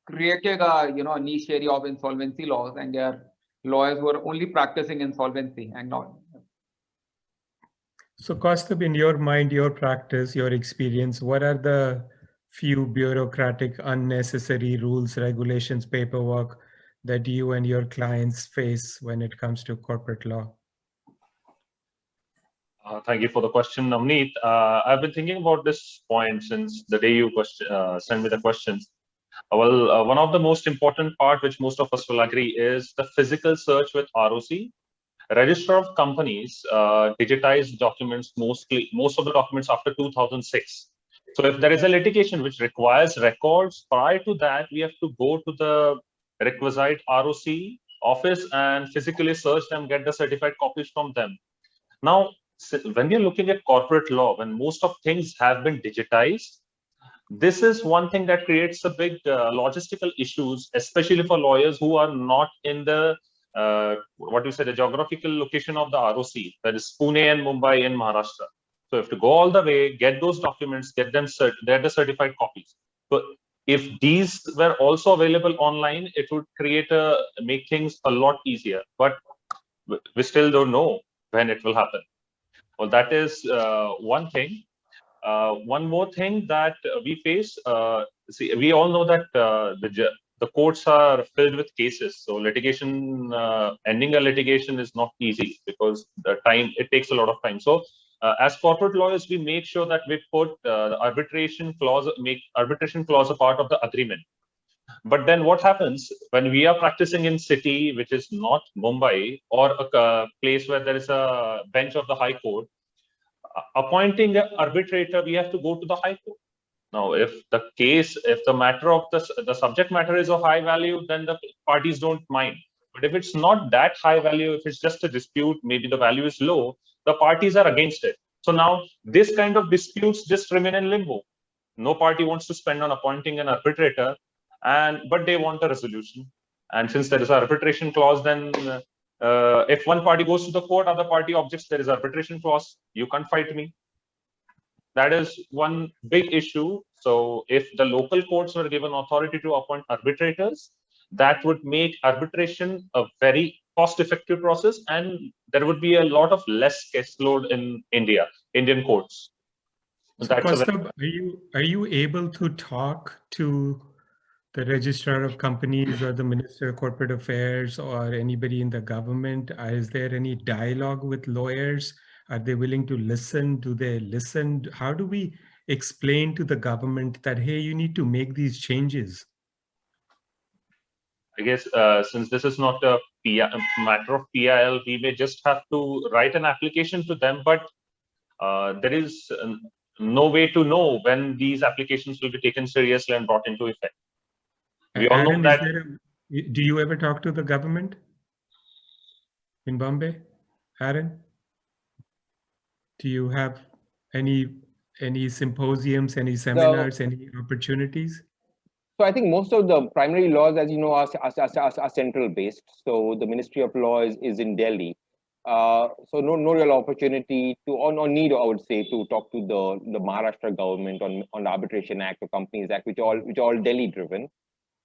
created a niche area of insolvency laws, and there are lawyers who are only practicing insolvency and not. So, Kaustubh, in your mind, your practice, your experience, what are the few bureaucratic, unnecessary rules, regulations, paperwork that you and your clients face when it comes to corporate law? Thank you for the question, Navneet. I've been thinking about this point since the day you sent me the questions. Well, one of the most important part, which most of us will agree, is the physical search with ROC. Register of Companies digitized documents, most of the documents after 2006. So if there is a litigation which requires records prior to that, we have to go to the requisite ROC office and physically search them, get the certified copies from them. Now, when you're looking at corporate law, when most of things have been digitized, this is one thing that creates a big logistical issues, especially for lawyers who are not in the the geographical location of the ROC, that is Pune and Mumbai in Maharashtra. So you have to go all the way, get those documents, get them they're the certified copies. So if these were also available online, it would make things a lot easier. But we still don't know when it will happen. Well, that is one thing. One more thing that we face, we all know that the courts are filled with cases. So litigation, ending a litigation is not easy because it takes a lot of time. So as corporate lawyers, we make sure that we put the arbitration clause, make arbitration clause a part of the agreement. But then what happens when we are practicing in city, which is not Mumbai, or a place where there is a bench of the High Court, appointing an arbitrator, we have to go to the High Court. Now, if the matter of the subject matter is of high value, then the parties don't mind. But if it's not that high value, if it's just a dispute, maybe the value is low, the parties are against it. So now this kind of disputes just remain in limbo. No party wants to spend on appointing an arbitrator, but they want a resolution. And since there is an arbitration clause, then if one party goes to the court, other party objects, there is arbitration clause, you can't fight me. That is one big issue. So if the local courts were given authority to appoint arbitrators, that would make arbitration a very cost-effective process, and there would be a lot of less caseload in Indian courts. So Kaustubh, are you able to talk to the Registrar of Companies or the Minister of Corporate Affairs or anybody in the government? Is there any dialogue with lawyers? Are they willing to listen? Do they listen? How do we explain to the government that, hey, you need to make these changes? I guess since this is not a matter of PIL, we may just have to write an application to them, but there is no way to know when these applications will be taken seriously and brought into effect. We all know that. Do you ever talk to the government in Bombay, Aaron? Do you have any symposiums, any seminars, any opportunities? So I think most of the primary laws, as you know, are central based. So the Ministry of Law is in Delhi. So no real opportunity to, or need, I would say, to talk to the Maharashtra government on the Arbitration Act or Companies Act, which are all Delhi driven.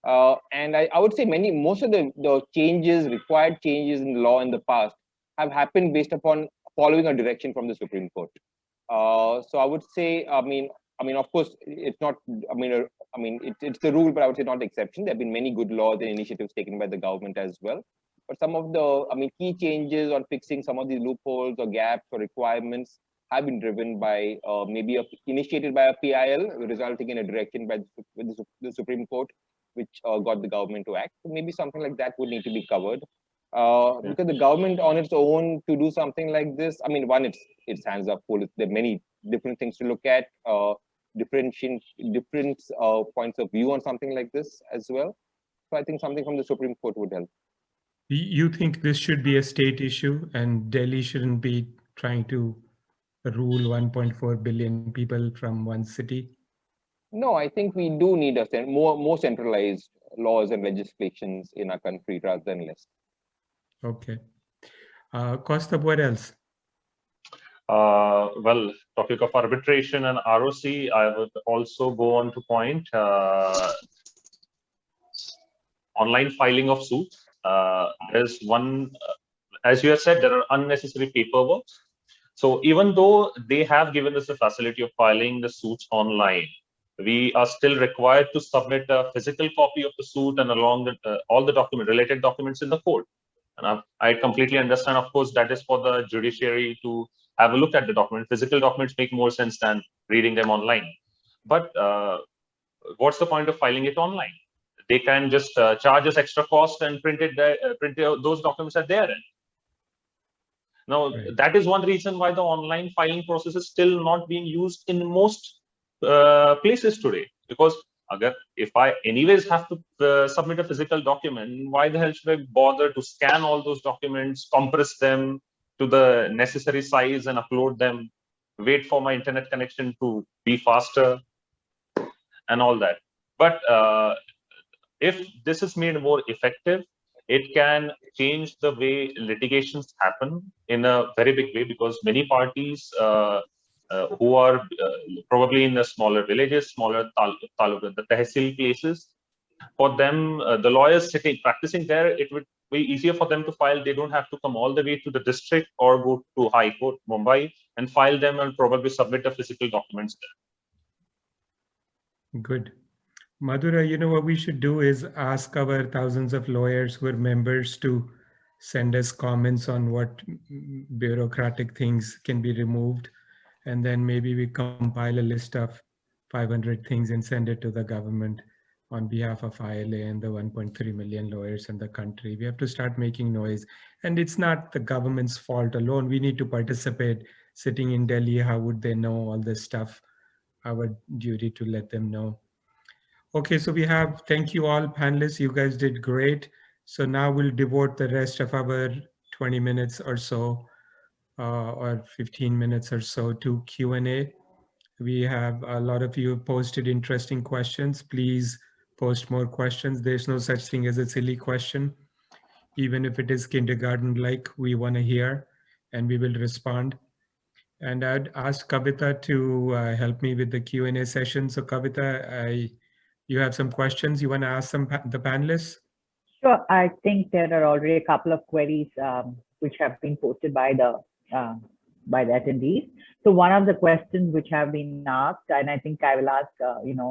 And I would say most of the changes, required changes in the law in the past have happened based upon following a direction from the Supreme Court. So I would say, I mean, of course, it's not, it's the rule, but I would say not the exception. There have been many good laws and initiatives taken by the government as well. But some of the, key changes on fixing some of these loopholes or gaps or requirements have been driven by maybe initiated by a PIL, resulting in a direction by the Supreme Court, which got the government to act. So maybe something like that would need to be covered. Because the government on its own to do something like this, one, its hands are full. There are many different things to look at, different points of view on something like this as well. So I think something from the Supreme Court would help. You think this should be a state issue and Delhi shouldn't be trying to rule 1.4 billion people from one city? No, I think we do need more centralized laws and legislations in our country rather than less. Okay. Kaustubh, what else? Well, topic of arbitration and ROC, I would also go on to point online filing of suits. There's one, as you have said, there are unnecessary paperwork. So even though they have given us the facility of filing the suits online, we are still required to submit a physical copy of the suit and along with all the related documents in the court. And I completely understand, of course, that is for the judiciary to have a look at the document. Physical documents make more sense than reading them online. But what's the point of filing it online? They can just charge us extra cost and print those documents at their end. Now, right. That is one reason why the online filing process is still not being used in most places today. Because if I anyways have to submit a physical document, why the hell should I bother to scan all those documents, compress them to the necessary size and upload them, wait for my internet connection to be faster and all that. But if this is made more effective, it can change the way litigations happen in a very big way, because many parties who are probably in the smaller villages, smaller the tehsil places, for them, the lawyers practicing there, it would be easier for them to file. They don't have to come all the way to the district or go to High Court, Mumbai, and file them and probably submit the physical documents there. Good. Madhura, you know what we should do is ask our thousands of lawyers who are members to send us comments on what bureaucratic things can be removed. And then maybe we compile a list of 500 things and send it to the government on behalf of ILA and the 1.3 million lawyers in the country. We have to start making noise. And it's not the government's fault alone. We need to participate. Sitting in Delhi, how would they know all this stuff? Our duty to let them know. Okay, so we have, thank you all panelists. You guys did great. So now we'll devote the rest of our 20 minutes or so or 15 minutes or so to Q&A. We have a lot of you posted interesting questions. Please post more questions. There's no such thing as a silly question. Even if it is kindergarten-like, we want to hear and we will respond. And I'd ask Kavita to help me with the Q&A session. So Kavita, you have some questions you want to ask the panelists? Sure. I think there are already a couple of queries which have been posted by the attendees. So one of the questions which have been asked, and I think I will ask,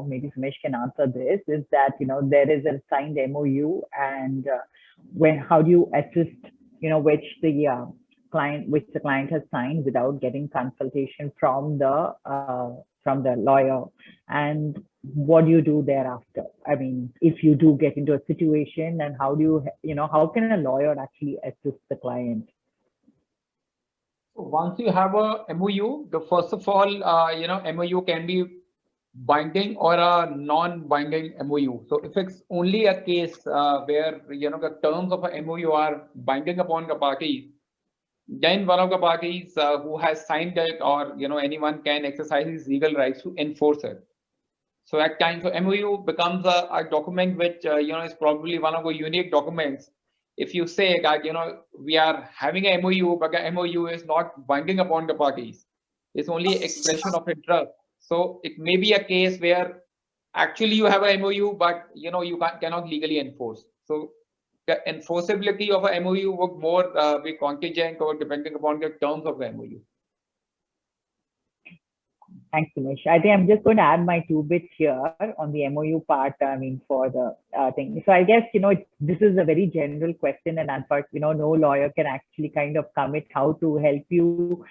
maybe Sumesh can answer this, is that, there is a signed MOU, and how do you assist, which the client has signed without getting consultation from the lawyer, and what do you do thereafter? I mean, if you do get into a situation, and how do how can a lawyer actually assist the client? Once you have a MOU, first of all, MOU can be binding or a non-binding MOU. So if it's only a case where the terms of a MOU are binding upon the parties, then one of the parties who has signed it, or anyone can exercise his legal rights to enforce it. So at times, so MOU becomes a document which is probably one of the unique documents if you say that, we are having a MOU, but the MOU is not binding upon the parties, it's only expression of interest. So it may be a case where actually you have a MOU, but you cannot legally enforce. So the enforceability of a MOU would more be contingent or depending upon the terms of the MOU. Thanks, Dinesh. I think I'm just going to add my 2 bits here on the MOU part, for the thing. So I guess, this is a very general question, and unfortunately, no lawyer can actually kind of commit how to help you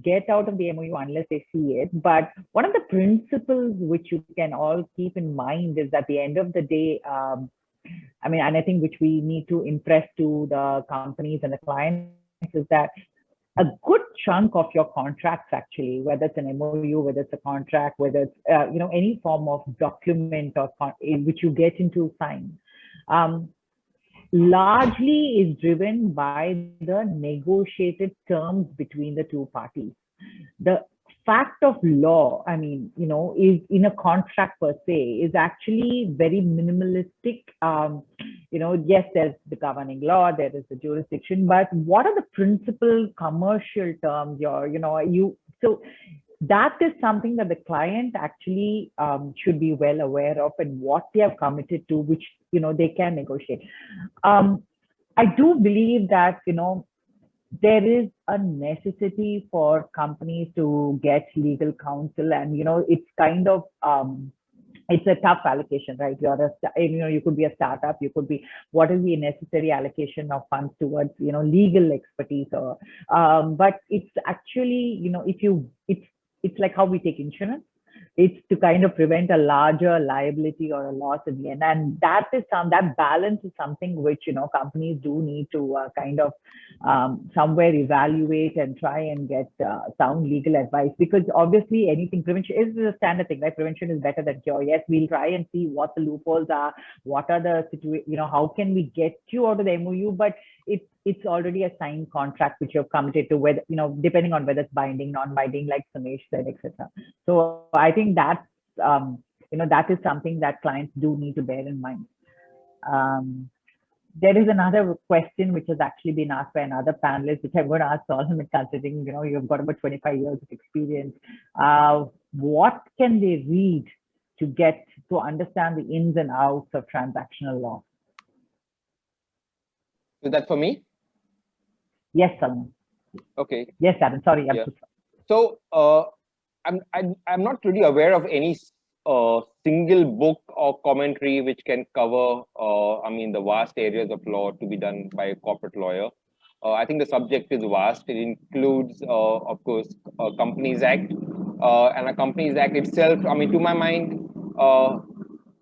get out of the MOU unless they see it. But one of the principles which you can all keep in mind is at the end of the day, and I think which we need to impress to the companies and the clients is that a good chunk of your contracts, actually, whether it's an MOU, whether it's a contract, whether it's any form of document or which you get into sign, largely is driven by the negotiated terms between the 2 parties. The fact of law, is in a contract per se, is actually very minimalistic. Yes, there's the governing law, there is the jurisdiction, but what are the principal commercial terms? So that is something that the client actually should be well aware of, and what they have committed to, which they can negotiate. I do believe that there is a necessity for companies to get legal counsel, and it's kind of it's a tough allocation, right? You could be a startup, you could be, what is the necessary allocation of funds towards legal expertise, or but it's actually it's like how we take insurance. It's to kind of prevent a larger liability or a loss in the end, and that balance is something which companies do need to kind of somewhere evaluate and try and get sound legal advice, because obviously prevention is a standard thing, right? Prevention is better than cure. Yes, we'll try and see what the loopholes are, what are the how can we get you out of the MOU, but it's already a signed contract which you've committed to, whether depending on whether it's binding, non-binding, like Sumesh said, etc. So I think that's that is something that clients do need to bear in mind. There is another question which has actually been asked by another panelist, which I'm going to ask Solomon, considering you've got about 25 years of experience. What can they read to understand the ins and outs of transactional law? Is that for me? Yes, Solomon. Okay. Yes, Aaron. Sorry. Yeah. So I'm not really aware of any single book or commentary which can cover the vast areas of law to be done by a corporate lawyer. I think the subject is vast. It includes, of course, Companies Act, and a Companies Act itself. To my mind,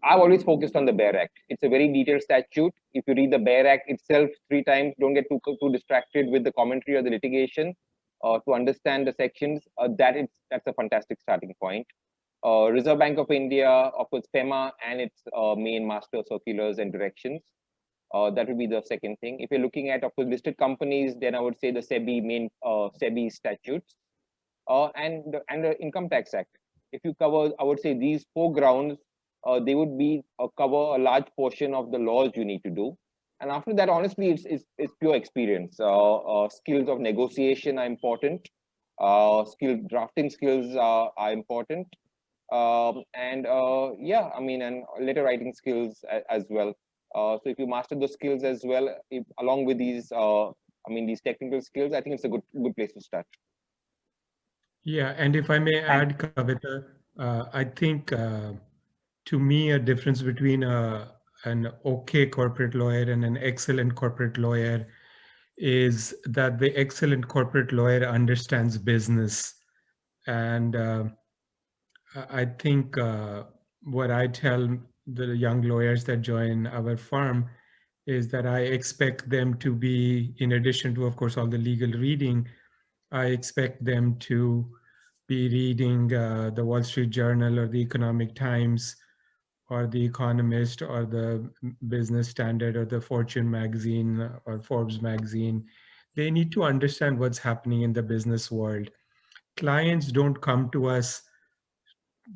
I've always focused on the BEAR Act. It's a very detailed statute. If you read the BEAR Act itself 3 times, don't get too distracted with the commentary or the litigation. To understand the sections, that's a fantastic starting point. Reserve Bank of India offers FEMA and its main master circulars and directions. That would be the second thing. If you're looking at, of course, listed companies, then I would say the SEBI statutes, and the Income Tax Act. If you cover, I would say, these 4 grounds, they would be cover a large portion of the laws you need to do. And after that, honestly, it's pure experience. Skills of negotiation are important. Drafting skills are important. And letter writing skills as well. So if you master those skills as well, along with these, these technical skills, I think it's a good place to start. Yeah, and if I may add, Kavita, I think to me, a difference between an okay corporate lawyer and an excellent corporate lawyer is that the excellent corporate lawyer understands business. And I think what I tell the young lawyers that join our firm is that I expect them to be, in addition to, of course, all the legal reading, I expect them to be reading the Wall Street Journal or the Economic Times or the Economist or the Business Standard or the Fortune magazine or Forbes magazine. They need to understand what's happening in the business world. Clients don't come to us,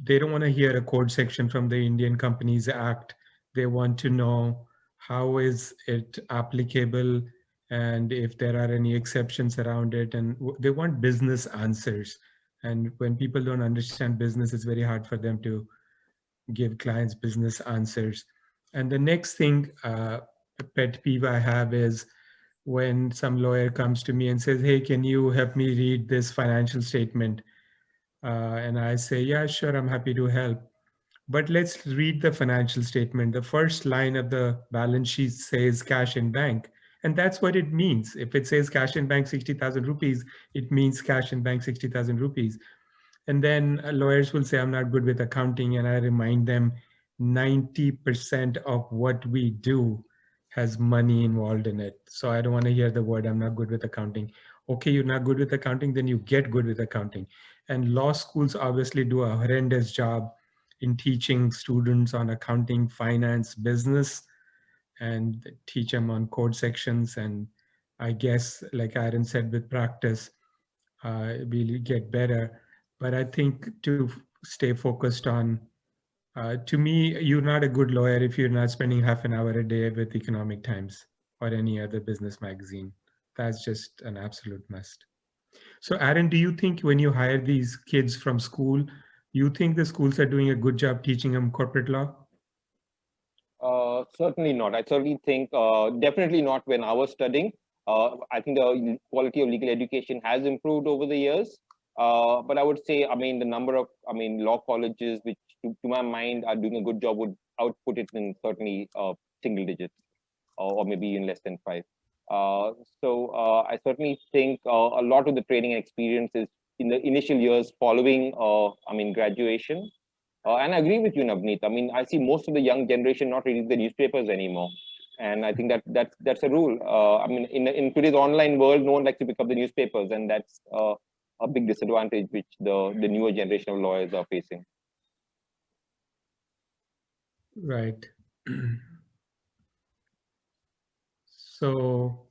they don't want to hear a code section from the Indian Companies Act. They want to know how is it applicable, and if there are any exceptions around it. And they want business answers. And when people don't understand business, it's very hard for them to give clients business answers. And the next thing, pet peeve I have is when some lawyer comes to me and says, hey, can you help me read this financial statement? And I say, yeah, sure, I'm happy to help. But let's read the financial statement. The first line of the balance sheet says cash in bank. And that's what it means. If it says cash in bank 60,000 rupees, it means cash in bank 60,000 rupees. And then lawyers will say, I'm not good with accounting. And I remind them 90% of what we do has money involved in it. So I don't want to hear the word, I'm not good with accounting. Okay, you're not good with accounting, then you get good with accounting. And law schools obviously do a horrendous job in teaching students on accounting, finance, business, and teach them on code sections. And I guess, like Aaron said, with practice, we'll get better. But I think to stay focused on, to me, you're not a good lawyer if you're not spending half an hour a day with Economic Times or any other business magazine. That's just an absolute must. So Aaron, do you think when you hire these kids from school, you think the schools are doing a good job teaching them corporate law? Certainly not. I certainly think definitely not when I was studying. I think the quality of legal education has improved over the years. But I would say, I mean, the number of, law colleges, which to my mind are doing a good job, would output it in certainly single digits, or maybe even less than 5. So I certainly think a lot of the training and experience is in the initial years following, graduation. And I agree with you, Navneet. I mean, I see most of the young generation not reading the newspapers anymore. And I think that's a rule. In today's online world, no one likes to pick up the newspapers, and that's a big disadvantage which the newer generation of lawyers are facing. Right. So,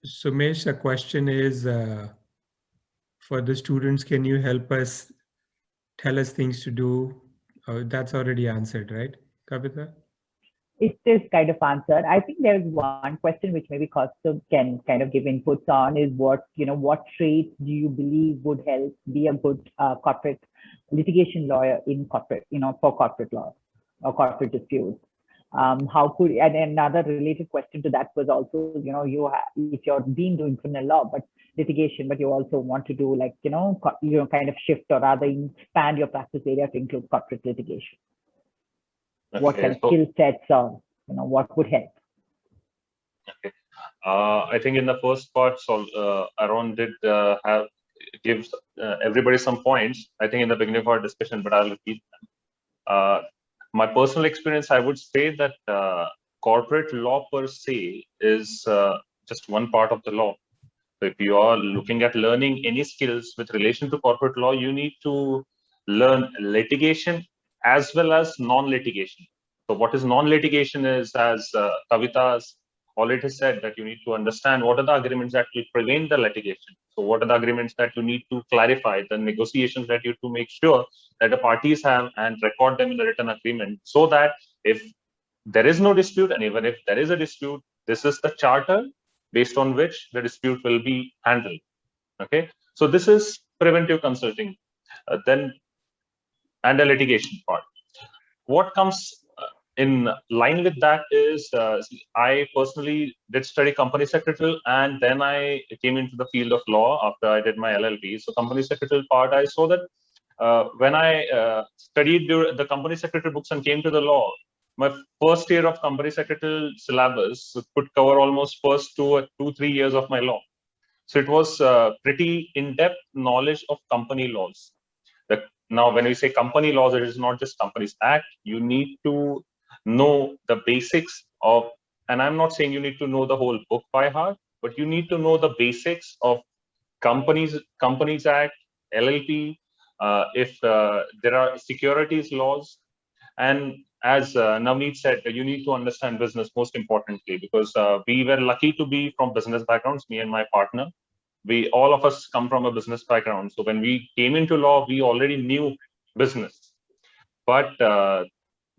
Sumesh, the question is, for the students, can you help us, tell us things to do? That's already answered, right, Kavita? It is kind of answered. I think there's one question which maybe Kaustubh can kind of give inputs on is what traits do you believe would help be a good corporate litigation lawyer in corporate, for corporate law or corporate disputes? How could, and another related question to that was also, if you're been doing criminal law, but litigation, but you also want to do like, kind of shift or rather expand your practice area to include corporate litigation. Okay. What kind of skill sets or, what would help? Okay. I think in the first part, Aaron did give everybody some points, I think in the beginning of our discussion, but I'll repeat them. My personal experience, I would say that corporate law per se is just one part of the law. So if you are looking at learning any skills with relation to corporate law, you need to learn litigation as well as non-litigation. So what is non-litigation is, as Kavita's already said, that you need to understand what are the agreements that will prevent the litigation. So what are the agreements that you need to clarify, the negotiations that you have to make sure that the parties have and record them in the written agreement, so that if there is no dispute, and even if there is a dispute, this is the charter based on which the dispute will be handled. Okay, so this is preventive consulting. Then, and the litigation part. What comes in line with that is, I personally did study company secretarial, and then I came into the field of law after I did my LLB. So company secretarial part, I saw that when I studied the company secretarial books and came to the law, my first year of company secretarial syllabus could cover almost first 2 or 3 years of my law. So it was pretty in-depth knowledge of company laws. Now, when we say company laws, it is not just Companies Act. You need to know the basics of, and I'm not saying you need to know the whole book by heart, but you need to know the basics of Companies Act, LLP, if there are securities laws. And as Navneet said, you need to understand business most importantly, because we were lucky to be from business backgrounds, me and my partner. All of us come from a business background. So when we came into law, we already knew business. But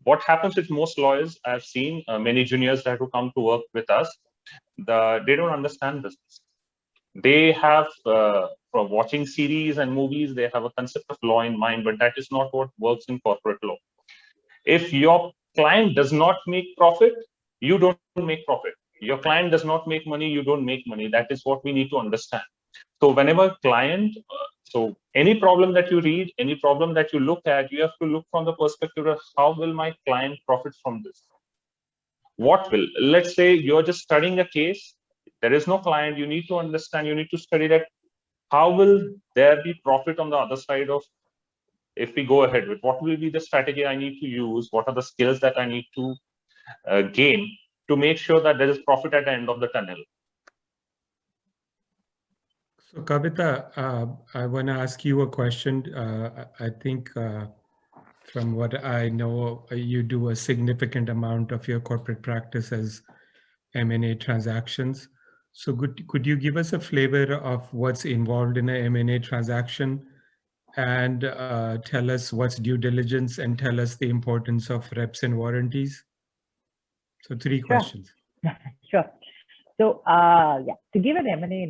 what happens with most lawyers, I've seen many juniors that who come to work with us, they don't understand business. They have, from watching series and movies, they have a concept of law in mind, but that is not what works in corporate law. If your client does not make profit, you don't make profit. Your client does not make money, you don't make money. That is what we need to understand. So whenever client, so any problem that you read, any problem that you look at, you have to look from the perspective of how will my client profit from this? What will, let's say you're just studying a case, there is no client, you need to understand, you need to study that, how will there be profit on the other side of, if we go ahead with, what will be the strategy I need to use, what are the skills that I need to gain to make sure that there is profit at the end of the tunnel. So Kavita, I want to ask you a question. I think from what I know, you do a significant amount of your corporate practice as M&A transactions. So could you give us a flavor of what's involved in an M&A transaction, and tell us what's due diligence, and tell us the importance of reps and warranties? So 3 questions. Sure. So yeah, to give an M&A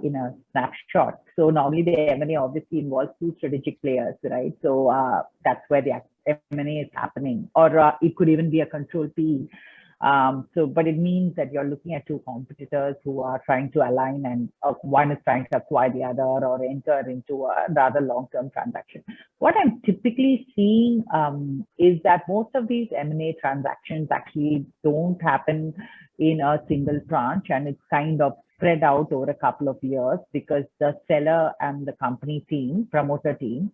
in a snapshot. So normally the M&A obviously involves 2 strategic players, right? So that's where the M&A is happening, or it could even be a control PE. But it means that you're looking at 2 competitors who are trying to align, and one is trying to acquire the other or enter into a rather long-term transaction. What I'm typically seeing is that most of these M&A transactions actually don't happen in a single tranche, and it's kind of spread out over a couple of years, because the seller and the company team, promoter team,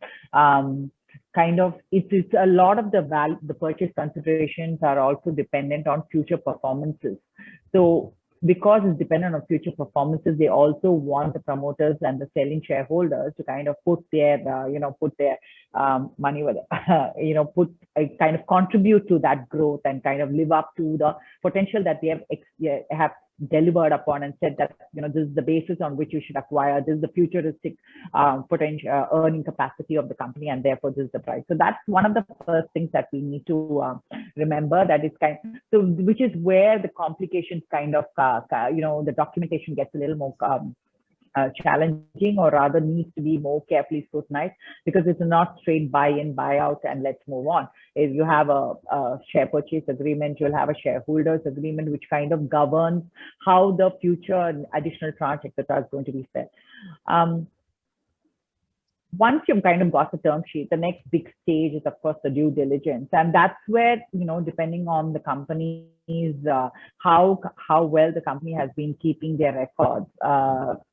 kind of, it's a lot of the purchase considerations are also dependent on future performances. So because it's dependent on future performances, they also want the promoters and the selling shareholders to kind of put their, put their money with it, kind of contribute to that growth and kind of live up to the potential that they have delivered upon, and said that, this is the basis on which you should acquire, this is the futuristic potential earning capacity of the company, and therefore this is the price. So that's one of the first things that we need to remember, that it's which is where the complications kind of, the documentation gets a little more challenging, or rather needs to be more carefully scrutinized, because it's not straight buy in, buy out, and let's move on. If you have a share purchase agreement, you'll have a shareholders agreement, which kind of governs how the future additional tranche, etc., is going to be set. Once you've kind of got the term sheet, the next big stage is, of course, the due diligence. And that's where, depending on the company's, how well the company has been keeping their records,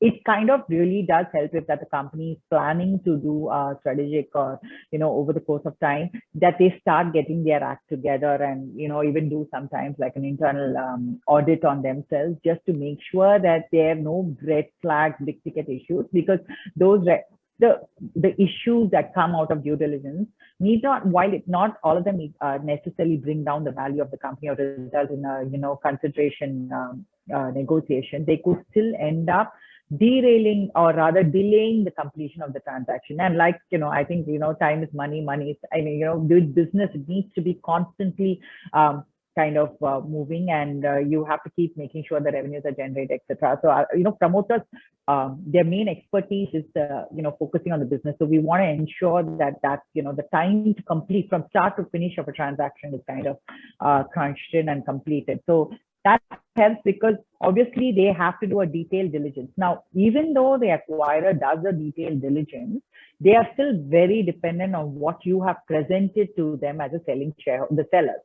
it kind of really does help if that the company is planning to do strategic or, over the course of time, that they start getting their act together, and, even do sometimes like an internal audit on themselves, just to make sure that there are no red flags, big ticket issues, because those the issues that come out of due diligence need not, while it not all of them necessarily bring down the value of the company or result in a consideration negotiation, they could still end up derailing, or rather delaying, the completion of the transaction. And like, I think, time is money, money is, doing business, it needs to be constantly kind of moving, and you have to keep making sure the revenues are generated, etc. So, promoters, their main expertise is, focusing on the business. So we want to ensure that the time to complete from start to finish of a transaction is kind of crunched in and completed. So that helps, because obviously they have to do a detailed diligence. Now, even though the acquirer does a detailed diligence, they are still very dependent on what you have presented to them as a the sellers.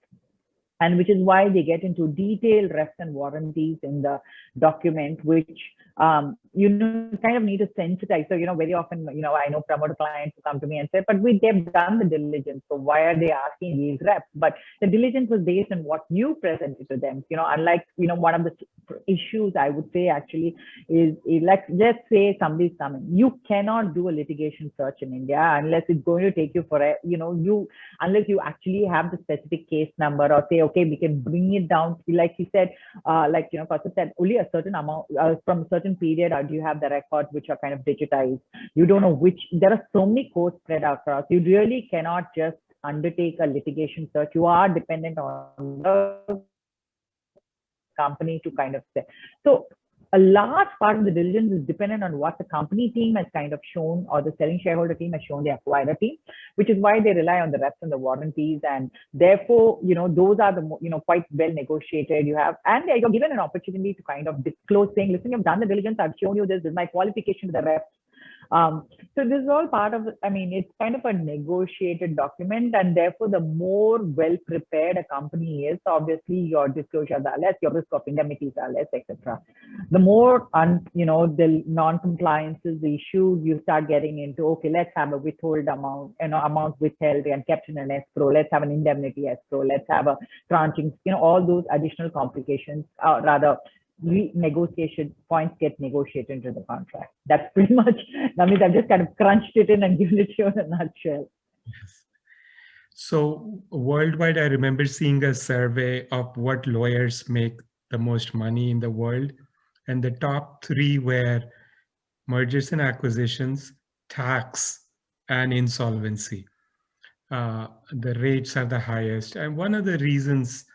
And which is why they get into detailed reps and warranties in the document, which kind of need to sensitize. So, very often, I know promoter clients who come to me and say, but they've done the diligence, so why are they asking these reps? But the diligence was based on what you presented to them. Unlike, one of the issues I would say actually is like, let's say somebody's coming. You cannot do a litigation search in India unless it's going to take you for unless you actually have the specific case number, or say, okay, we can bring it down, like you said, Kaustubh said, only a certain amount from a certain period, or do you have the records which are kind of digitized? You don't know which, there are so many codes spread across. You really cannot just undertake a litigation search, you are dependent on the company to kind of say. So a large part of the diligence is dependent on what the company team has kind of shown, or the selling shareholder team has shown the acquirer team, which is why they rely on the reps and the warranties. And therefore, those are the, quite well negotiated. You have, and you're given an opportunity to kind of disclose, saying, listen, you've done the diligence, I've shown you this is my qualification to the reps. So this is all part of, it's kind of a negotiated document, and therefore the more well prepared a company is, obviously your disclosures are less, your risk of indemnities are less, etc. The more, the non-compliances, the issues you start getting into, okay, let's have a withhold amount, amount withheld and kept in an escrow, let's have an indemnity escrow, let's have a tranching, all those additional complications, rather, renegotiation points get negotiated into the contract. That's pretty much, Navneet, I've just kind of crunched it in and given it to you in a nutshell. Yes. So worldwide, I remember seeing a survey of what lawyers make the most money in the world. And the top three were mergers and acquisitions, tax, and insolvency. The rates are the highest. And one of the reasons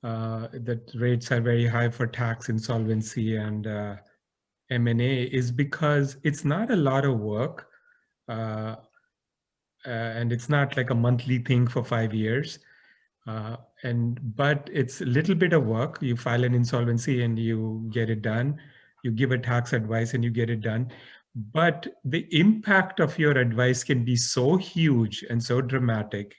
that rates are very high for tax, insolvency, and M&A is because it's not a lot of work, and it's not like a monthly thing for 5 years. But it's a little bit of work. You file an insolvency and you get it done. You give a tax advice and you get it done. But the impact of your advice can be so huge and so dramatic,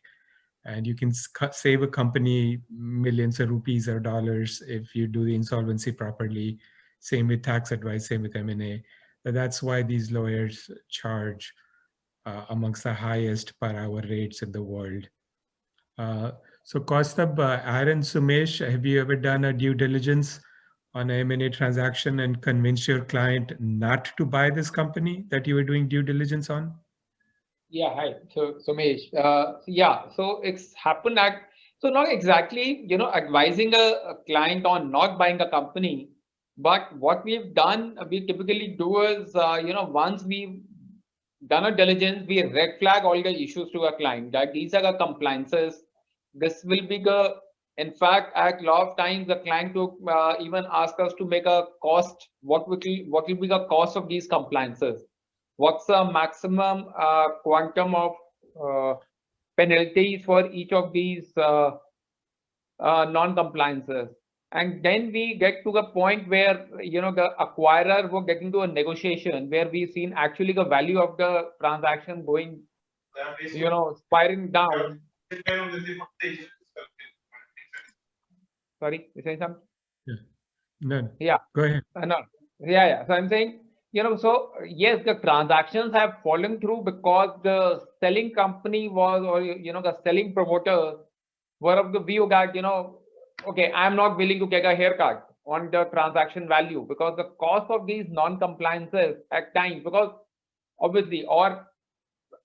and you can save a company millions of rupees or dollars if you do the insolvency properly. Same with tax advice, same with M&A. That's why these lawyers charge amongst the highest per hour rates in the world. So Kaustubh, Aaron, Sumesh, have you ever done a due diligence on an M&A transaction and convinced your client not to buy this company that you were doing due diligence on? Yeah, hi. So Sumesh, so it's happened at, so not exactly, advising a client on not buying a company, but what we've done, we typically do is, once we've done a diligence, we red flag all the issues to a client that these are the compliances. This will be the, in fact, at a lot of times the client will even ask us to make a cost. What will be the cost of these compliances? What's the maximum quantum of penalties for each of these non-compliances? And then we get to the point where, the acquirer will get into a negotiation where we've seen actually the value of the transaction going, spiraling down. Sorry, you saying something? Yeah. No. Yeah. Go ahead. No. Yeah. So I'm saying, so yes, the transactions have fallen through because the selling company was, or, the selling promoters were of the view that, okay, I'm not willing to take a haircut on the transaction value because the cost of these non-compliances at times, because obviously, or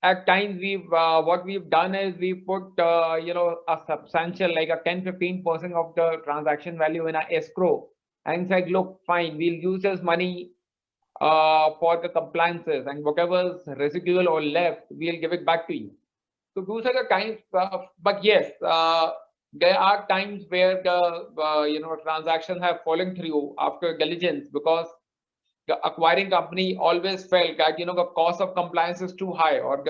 at times what we've done is we put, a substantial, like a 10-15% of the transaction value in our escrow and said, look, fine, we'll use this money for the compliances, and whatever's residual or left, we'll give it back to you. So those are the times, but yes, there are times where the transactions have fallen through after diligence because the acquiring company always felt that the cost of compliance is too high, or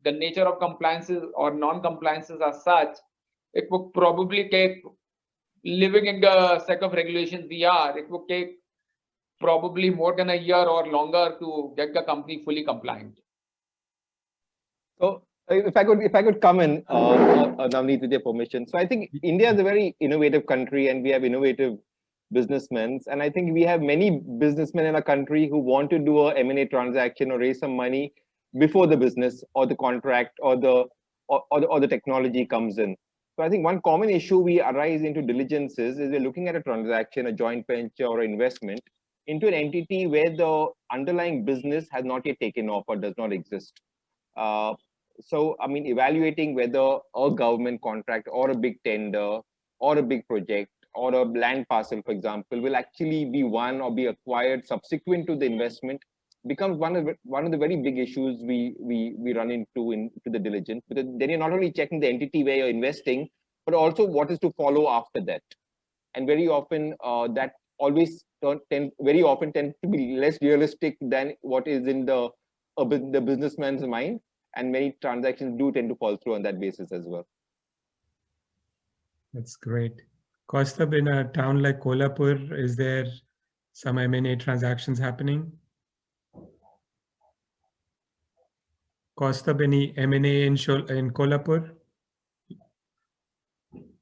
the nature of compliances or non-compliances are such, it would probably take, living in the set of regulations we are, it would take probably more than a year or longer to get the company fully compliant. So if I could come in, Navneet, with your permission. So I think India is a very innovative country, and we have innovative businessmen. And I think we have many businessmen in our country who want to do a M&A transaction or raise some money before the business or the contract or the technology comes in. So I think one common issue we arise into diligences is we're looking at a transaction, a joint venture or investment into an entity where the underlying business has not yet taken off or does not exist. So, evaluating whether a government contract or a big tender or a big project or a land parcel, for example, will actually be won or be acquired subsequent to the investment becomes one of the very big issues we run into the diligence, because then you're not only checking the entity where you're investing, but also what is to follow after that. And very often that always tends to be less realistic than what is in the businessman's mind, and many transactions do tend to fall through on that basis as well. That's great. Kaustubh, in a town like Kolhapur, is there some M&A transactions happening? Kaustubh, any M&A in Kolhapur?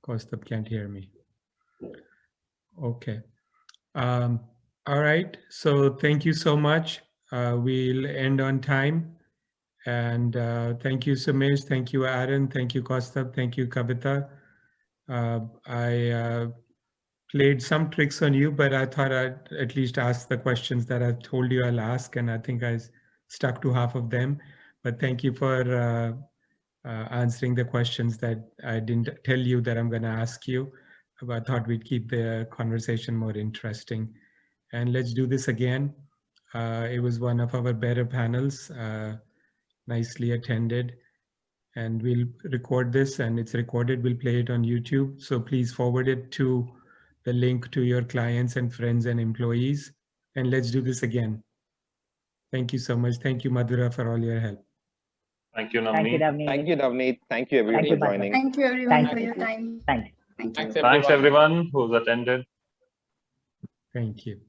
Kaustubh can't hear me. Okay. All right. So thank you so much. We'll end on time. And thank you, Sumesh. Thank you, Aaron. Thank you, Kaustubh. Thank you, Kavita. I played some tricks on you, but I thought I'd at least ask the questions that I told you I'll ask, and I think I stuck to half of them. But thank you for answering the questions that I didn't tell you that I'm going to ask you. But I thought we'd keep the conversation more interesting. And let's do this again. It was one of our better panels, nicely attended. And we'll record this, and it's recorded. We'll play it on YouTube. So please forward it to the link to your clients and friends and employees. And let's do this again. Thank you so much. Thank you, Madhura, for all your help. Thank you, Thank you, Navneet. Navneet. Thank you, Navneet. Thank you, everyone, Thank you, for Madhura. joining. Thank you everyone Thank for you. your time. Thanks. Thank you. Thanks, Thanks, everyone who's attended. Thank you.